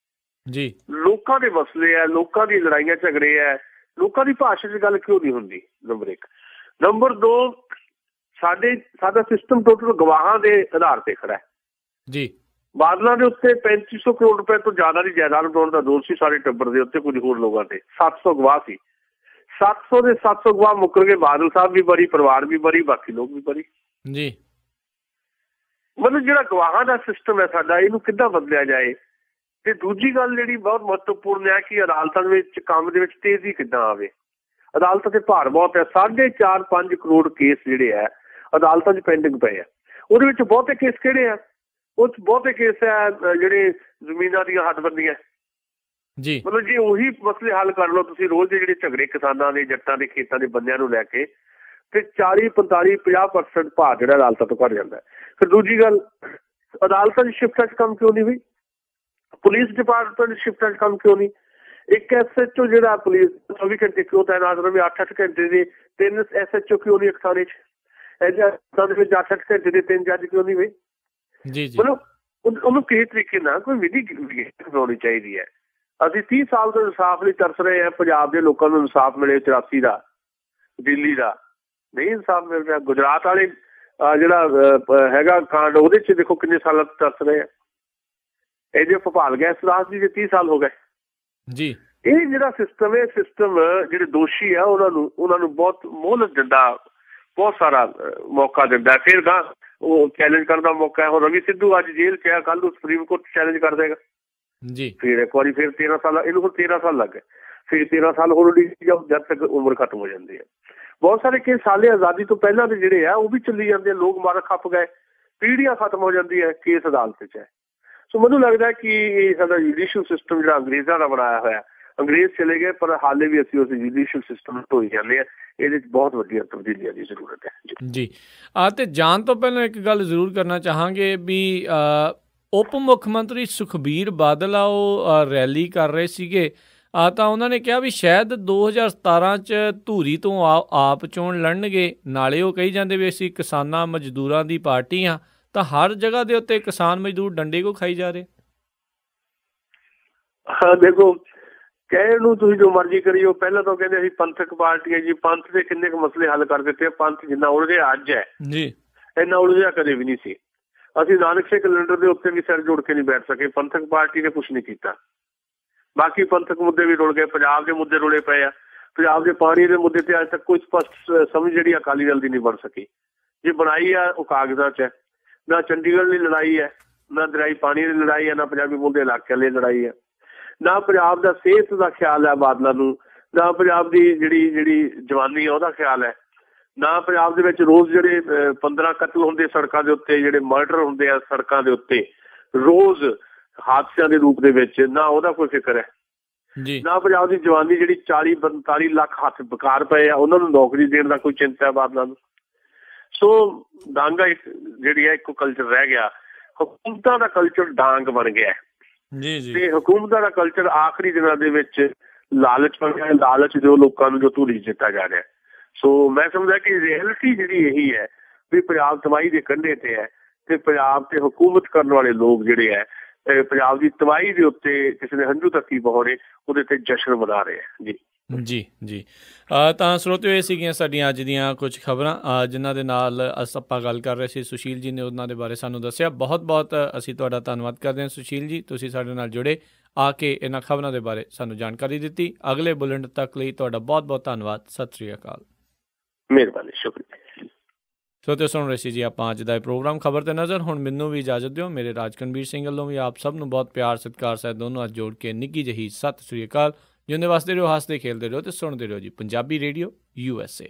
ਜੀ। ਲੋਕਾਂ ਦੇ ਮਸਲੇ ਆ, ਲੋਕਾਂ ਦੀ ਲੜਾਈਆਂ ਝਗੜੇ ਆ, ਲੋਕਾਂ ਦੀ ਭਾਸ਼ਾ 'ਚ ਗੱਲ ਕਿਉਂ ਨਹੀਂ ਹੁੰਦੀ? ਨੰਬਰ 1। ਨੰਬਰ 2, ਸਾਡਾ ਸਿਸਟਮ ਟੋਟਲ ਗਵਾਹਾਂ ਦੇ ਆਧਾਰ ਤੇ ਖੜਾ ਹੈ ਜੀ। ਬਾਦਲਾਂ ਦੇ ਉੱਤੇ 3500 ਕਰੋੜ ਰੁਪਏ ਤੋਂ ਜ਼ਿਆਦਾ ਦੀ ਜਾਇਦਾਦ ਬਣਾਉਣ ਦਾ ਦੋਸ਼ ਸੀ ਸਾਰੇ ਟੱਬਰ ਦੇ ਉੱਤੇ, ਕੁਝ ਹੋਰ ਲੋਕਾਂ ਤੇ 700 ਗਵਾਹ ਸੀ। 700 ਦੇ 700 ਗਵਾਹ ਮੁੱਕਰ ਗਏ, ਬਾਦਲ ਸਾਹਿਬ ਵੀ ਬਰੀ, ਪਰਿਵਾਰ ਵੀ ਬਰੀ, ਬਾਕੀ ਲੋਕ ਵੀ ਬਰੀ ਜੀ। ਮਤਲਬ ਜਿਹੜਾ ਗਵਾਹਾਂ ਦਾ ਸਿਸਟਮ ਹੈ ਸਾਡਾ, ਇਹਨੂੰ ਕਿੱਦਾਂ ਬਦਲਿਆ ਜਾਏ? ਤੇ ਦੂਜੀ ਗੱਲ ਜਿਹੜੀ ਬਹੁਤ ਮਹੱਤਵਪੂਰਨ ਹੈ ਕਿ ਅਦਾਲਤਾਂ ਦੇ ਵਿੱਚ ਕੰਮ ਦੇ ਵਿੱਚ ਤੇਜ਼ੀ ਕਿੱਦਾਂ ਆਵੇ। ਅਦਾਲਤਾਂ ਤੇ ਭਾਰ ਬਹੁਤ ਹੈ, 4.5 ਕਰੋੜ ਕੇਸ ਜਿਹੜੇ ਹੈ ਅਦਾਲਤਾਂ 'ਚ ਪੈਂਡਿੰਗ ਪਏ ਆ। ਉਹਦੇ ਵਿੱਚ ਬਹੁਤੇ ਕੇਸ ਕਿਹੜੇ ਆ? ਉਹ 'ਚ ਬਹੁਤੇ ਕੇਸ ਹੈ ਜਿਹੜੇ ਜ਼ਮੀਨਾਂ ਦੀਆਂ ਹੱਦਬੰਦੀਆਂ ਜੀ। ਮਤਲਬ ਜੇ ਉਹੀ ਮਸਲੇ ਹੱਲ ਕਰ ਲਓ ਤੁਸੀਂ, ਰੋਜ਼ ਦੇ ਜਿਹੜੇ ਝਗੜੇ ਕਿਸਾਨਾਂ ਦੇ, ਜੱਟਾਂ ਦੇ, ਖੇਤਾਂ ਦੇ ਬੰਦਿਆਂ ਨੂੰ ਲੈ ਕੇ, ਤੇ 40, 45, 50% ਭਾਰ ਜਿਹੜਾ ਅਦਾਲਤਾਂ ਤੋਂ ਘੱਟ ਜਾਂਦਾ। ਫਿਰ ਦੂਜੀ ਗੱਲ, ਅਦਾਲਤਾਂ ਦੀ ਸ਼ਿਫਟਾਂ 'ਚ ਕੰਮ ਕਿਉਂ ਨਹੀਂ ਹੋਈ? ਪੁਲਿਸ ਡਿਪਾਰਟਮੈਂਟ ਦੀ ਸ਼ਿਫਟਾਂ 'ਚ ਕੰਮ ਕਿਉਂ ਨਹੀਂ? ਇੱਕ SHO ਜਿਹੜਾ ਪੁਲਿਸ 24 ਘੰਟੇ ਕਿਉਂ ਤਾਇਨਾਤ ਰਵੇ? 8-8 ਘੰਟੇ ਦੇ 3 SHO ਕਿਉਂ ਨਹੀਂ ਇੱਕ ਥਾਣੇ 'ਚ? ਇਹਦੇ ਵਿੱਚ 8-8 ਘੰਟੇ ਦੇ 3 ਜੱਜ ਕਿਉਂ ਨਹੀਂ ਹੋਏ? ਜੀ। ਮਤਲਬ ਉਹਨੂੰ ਕਿਸੇ ਤਰੀਕੇ ਨਾਲ ਕੋਈ ਵਿਧੀ ਬਣਾਉਣੀ ਚਾਹੀਦੀ ਹੈ। ਅਸੀਂ 30 ਸਾਲ ਤੋਂ ਇਨਸਾਫ ਲਈ ਤਰਸ ਰਹੇ ਹਾਂ। ਪੰਜਾਬ ਦੇ ਲੋਕਾਂ ਨੂੰ ਇਨਸਾਫ ਮਿਲੇ 84 ਦਾ, ਦਿੱਲੀ ਦਾ ਨਹੀਂ ਇਨਸਾਫ ਮਿਲ ਰਿਹਾ। ਗੁਜਰਾਤ ਵਾਲੇ ਜਿਹੜਾ ਹੈਗਾ ਕਾਂਡ, ਉਹਦੇ 'ਚ ਦੇਖੋ ਕਿੰਨੇ ਸਾਲਾਂ ਤੋਂ ਤਰਸ ਰਹੇ ਆ। ਇਹਦੇ ਭੋਪਾਲ ਗੈਸ ਬਲਾਸਟ ਦੀ 30 ਸਾਲ ਹੋ ਗਏ ਜੀ। ਇਹ ਜਿਹੜਾ ਸਿਸਟਮ ਹੈ, ਸਿਸਟਮ ਜਿਹੜੇ ਦੋਸ਼ੀ ਆ ਉਹਨਾਂ ਨੂੰ ਬਹੁਤ ਮੋਹਲਤ ਦਿੰਦਾ, ਬਹੁਤ ਸਾਰਾ ਮੌਕਾ ਦਿੰਦਾ। ਫਿਰ ਗਾਂ ਉਹ ਚੈਲੰਜ ਕਰਨ ਦਾ ਮੌਕਾ ਹੈ। ਹੁਣ ਰਵੀ ਸਿੱਧੂ ਅੱਜ ਜੇਲ੍ਹ 'ਚ ਆ, ਕੱਲ੍ਹ ਨੂੰ ਸੁਪਰੀਮ ਕੋਰਟ ਚੈਲੰਜ ਕਰ ਦੇਗਾ ਜੀ। ਫਿਰ ਇੱਕ ਵਾਰੀ ਫਿਰ 13 ਸਾਲ, ਇਹਨੂੰ ਹੁਣ 13 ਸਾਲ ਲੱਗ ਗਏ, ਫਿਰ 13 ਸਾਲ ਹੋਰ ਜਾਓ ਜਦ ਤੱਕ ਉਮਰ ਖਤਮ ਹੋ ਜਾਂਦੀ ਹੈ। ਬਹੁਤ ਸਾਰੇ ਕੇਸ ਸਾਲੇ ਆਜ਼ਾਦੀ ਤੋਂ ਪਹਿਲਾਂ ਦੇ ਜਿਹੜੇ ਆ ਉਹ ਵੀ ਚੱਲੀ ਜਾਂਦੇ ਆ। ਲੋਕ ਮਾਰ ਖੱਪ ਗਏ, ਪੀੜ੍ਹੀਆਂ ਖਤਮ ਹੋ ਜਾਂਦੀ ਹੈ, ਕੇਸ ਅਦਾਲਤ 'ਚ ਹੈ। ਸੋ ਮੈਨੂੰ ਲੱਗਦਾ ਕਿ ਸਾਡਾ ਜੁਡੀਸ਼ੀਅਲ ਸਿਸਟਮ ਜਿਹੜਾ ਅੰਗਰੇਜ਼ਾਂ ਦਾ ਬਣਾਇਆ ਹੋਇਆ, ਅੰਗਰੇਜ਼ ਚਲੇ ਗਏ ਪਰ ਹਾਲੇ ਵੀ ਅਸੀਂ ਉਸ ਜੁਡੀਸ਼ੀਅਲ ਸਿਸਟਮ ਨੂੰ ਢੋਈ ਜਾਂਦੇ ਹਾਂ। ਇਹਦੇ 'ਚ ਬਹੁਤ ਵੱਡੀਆਂ ਤਬਦੀਲੀਆਂ ਦੀ ਜ਼ਰੂਰਤ ਹੈ ਜੀ। ਤੇ ਜਾਣ ਤੋਂ ਪਹਿਲਾਂ ਇੱਕ ਗੱਲ ਜ਼ਰੂਰ ਕਰਨਾ ਚਾਹਾਂਗੇ ਵੀ ਉਪ ਮੁੱਖ ਮੰਤਰੀ ਸੁਖਬੀਰ ਬਾਦਲ ਆ, ਉਹ ਰੈਲੀ ਕਰ ਰਹੇ ਸੀਗੇ, ਤਾਂ ਉਹਨਾਂ ਨੇ ਕਿਹਾ ਵੀ ਸ਼ਾਇਦ 2017 'ਚ ਧੂਰੀ ਤੋਂ ਆਪ ਚੋਣ ਲੜਨਗੇ। ਨਾਲੇ ਉਹ ਕਹੀ ਜਾਂਦੇ ਵੀ ਅਸੀਂ ਕਿਸਾਨਾਂ ਮਜ਼ਦੂਰਾਂ ਦੀ ਪਾਰਟੀ ਹਾਂ, ਤਾਂ ਹਰ ਜਗ੍ਹਾ ਦੇ ਉੱਤੇ ਕਿਸਾਨ ਮਜ਼ਦੂਰ ਡੰਡੇ ਕੋ ਖਾਈ ਜਾ ਰਹੇ। ਹਾਂ ਦੇਖੋ, ਕਹਿਣ ਨੂੰ ਤੁਸੀਂ ਜੋ ਮਰਜ਼ੀ ਕਰੀਓ। ਪਹਿਲਾਂ ਤਾਂ ਕਹਿੰਦੇ ਅਸੀਂ ਪੰਥਕ ਪਾਰਟੀ ਹੈ ਜੀ, ਪੰਥ ਦੇ ਕਿੰਨੇ ਕੁ ਮਸਲੇ ਹੱਲ ਕਰ ਦਿੱਤੇ। ਪੰਥ ਜਿੰਨਾ ਉਲਝਿਆ ਅੱਜ ਹੈ ਜੀ, ਇੰਨਾ ਉਲਝਿਆ ਕਦੇ ਵੀ ਨਹੀਂ ਸੀ। ਅਸੀਂ ਨਾਨਕ ਸ਼ੇਖ ਕੈਲੰਡਰ ਦੇ ਉੱਤੇ ਵੀ ਸਿਰ ਜੋੜ ਕੇ ਨਹੀਂ ਬੈਠ ਸਕੇ। ਪੰਥਕ ਪਾਰਟੀ ਨੇ ਕੁਛ ਨਹੀਂ ਕੀਤਾ। ਬਾਕੀ ਪੰਥਕ ਮੁੱਦੇ ਵੀ ਰੁਲ ਗਏ, ਪੰਜਾਬ ਦੇ ਮੁੱਦੇ ਰੁਲੇ ਪਏ ਆ। ਪੰਜਾਬ ਦੇ ਪਾਣੀ ਦੇ ਮੁੱਦੇ ਤੇ ਅੱਜ ਤੱਕ ਕੋਈ ਸਪਸ਼ਟ ਸਮਝ ਜਿਹੜੀ ਅਕਾਲੀ ਦਲ ਦੀ ਨਹੀਂ ਬਣ ਸਕੀ। ਜੇ ਬਣਾਈ ਆ ਉਹ ਕਾਗਜ਼ਾਂ 'ਚ ਹੈ। ਨਾ ਚੰਡੀਗੜ੍ਹ ਦੀ ਲੜਾਈ ਹੈ, ਨਾ ਦਰਿਆਈ ਪਾਣੀ ਦੀ ਲੜਾਈ ਹੈ, ਨਾ ਪੰਜਾਬੀ ਬੋਲਦੇ ਇਲਾਕਿਆਂ ਲਈ ਲੜਾਈ ਹੈ, ਨਾ ਪੰਜਾਬ ਦਾ ਸਿਹਤ ਦਾ ਖਿਆਲ ਹੈ ਬਾਦਲਾਂ ਨੂੰ, ਨਾ ਪੰਜਾਬ ਦੀ ਜਿਹੜੀ ਜਵਾਨੀ ਉਹਦਾ ਖਿਆਲ ਹੈ, ਨਾ ਪੰਜਾਬ ਦੇ ਵਿੱਚ ਰੋਜ਼ ਜਿਹੜੇ 15 ਕਤਲ ਹੁੰਦੇ ਸੜਕਾਂ ਦੇ ਉੱਤੇ, ਜਿਹੜੇ ਮਰਡਰ ਹੁੰਦੇ ਆ ਸੜਕਾਂ ਦੇ ਉੱਤੇ ਰੋਜ਼ ਹਾਦਸਿਆਂ ਦੇ ਰੂਪ ਦੇ ਵਿੱਚ, ਨਾ ਉਹਦਾ ਕੋਈ ਫਿਕਰ ਹੈ। ਨਾ ਪੰਜਾਬ ਦੀ ਜਵਾਨੀ ਜਿਹੜੀ 40-42 ਲੱਖ ਹੱਥ ਬੇਕਾਰ ਪਏ ਆ ਉਹਨਾਂ ਨੂੰ ਨੌਕਰੀ ਦੇਣ ਦਾ ਕੋਈ ਚਿੰਤਾ ਹੈ ਬਾਦਲਾਂ ਨੂੰ। ਸੋ ਡਾਂਗਾ ਜਿਹੜੀ ਹੈ ਇੱਕੋ ਕਲਚਰ ਰਹਿ ਗਿਆ। ਹਕੂਮਤਾਂ ਦਾ ਕਲਚਰ ਡਾਂਗ ਬਣ ਗਿਆ ਤੇ ਹਕੂਮਤਾਂ ਦਾ ਕਲਚਰ ਆਖਰੀ ਦਿਨਾਂ ਦੇ ਵਿੱਚ ਲਾਲਚ ਬਣ ਗਿਆ। ਲਾਲਚ ਜੋ ਲੋਕਾਂ ਨੂੰ ਜੋ ਧੂਰੀ ਦਿੱਤਾ ਜਾ ਰਿਹਾ। ਸੋ ਮੈਂ ਸਮਝਦਾ ਕਿ ਰਿਐਲਿਟੀ ਜਿਹੜੀ ਇਹੀ ਹੈ ਵੀ ਪੰਜਾਬ ਤਬਾਹੀ ਦੇ ਕੰਢੇ ਤੇ ਹੈ ਤੇ ਪੰਜਾਬ ਤੇ ਹਕੂਮਤ ਕਰਨ ਵਾਲੇ ਲੋਕ ਜਿਹੜੇ ਹੈ ਪੰਜਾਬ ਦੀ ਤਬਾਹੀ ਦੇ ਉੱਤੇ ਕਿਸੇ ਨੇ ਹੰਝੂ ਤੱਕੀ ਬਹਾਉਣੇ ਉਹਦੇ ਤੇ ਜਸ਼ਨ ਮਨਾ ਰਹੇ ਆ। ਜੀ ਤਾਂ ਸਰੋਤਿਓ ਇਹ ਸੀਗੀਆਂ ਸਾਡੀਆਂ ਅੱਜ ਦੀਆਂ ਕੁਝ ਖਬਰਾਂ ਜਿਨ੍ਹਾਂ ਦੇ ਨਾਲ ਆਪਾਂ ਗੱਲ ਕਰ ਰਹੇ ਸੀ। ਸੁਸ਼ੀਲ ਜੀ ਨੇ ਉਹਨਾਂ ਦੇ ਬਾਰੇ ਸਾਨੂੰ ਦੱਸਿਆ। ਬਹੁਤ ਅਸੀਂ ਤੁਹਾਡਾ ਧੰਨਵਾਦ ਕਰਦੇ ਹਾਂ ਸੁਸ਼ੀਲ ਜੀ, ਤੁਸੀਂ ਸਾਡੇ ਨਾਲ ਜੁੜੇ, ਆ ਕੇ ਇਹਨਾਂ ਖਬਰਾਂ ਦੇ ਬਾਰੇ ਸਾਨੂੰ ਜਾਣਕਾਰੀ ਦਿੱਤੀ। ਅਗਲੇ ਬੁਲੇਟਿਨ ਤੱਕ ਲਈ ਤੁਹਾਡਾ ਬਹੁਤ ਧੰਨਵਾਦ। ਸਤਿ ਸ਼੍ਰੀ ਅਕਾਲ। ਮਿਹਰਬਾਨੀ, ਸ਼ੁਕਰੀਆ। ਸਰੋਤਿਓ ਸੁਣ ਰਹੇ ਸੀ ਜੀ ਆਪਾਂ ਅੱਜ ਦਾ ਇਹ ਪ੍ਰੋਗਰਾਮ ਖਬਰ ਤੇ ਨਜ਼ਰ। ਹੁਣ ਮੈਨੂੰ ਵੀ ਇਜਾਜ਼ਤ ਦਿਓ। ਮੇਰੇ ਰਾਜਕਨਵੀਰ ਸਿੰਘ ਵੱਲੋਂ ਵੀ ਆਪ ਸਭ ਨੂੰ ਬਹੁਤ ਪਿਆਰ ਸਤਿਕਾਰ ਸਹਿਤ ਦੋਨੋਂ ਹੱਥ ਜੋੜ ਕੇ ਨਿੱਘੀ ਜਿਹੀ ਸਤਿ ਸ਼੍ਰੀ ਅਕਾਲ। ਜਿਉਂਦੇ ਵਸਦੇ ਰਹੋ, ਹੱਸਦੇ ਖੇਲਦੇ ਰਹੋ ਤੇ ਸੁਣਦੇ ਰਹੋ ਜੀ ਪੰਜਾਬੀ ਰੇਡੀਓ USA।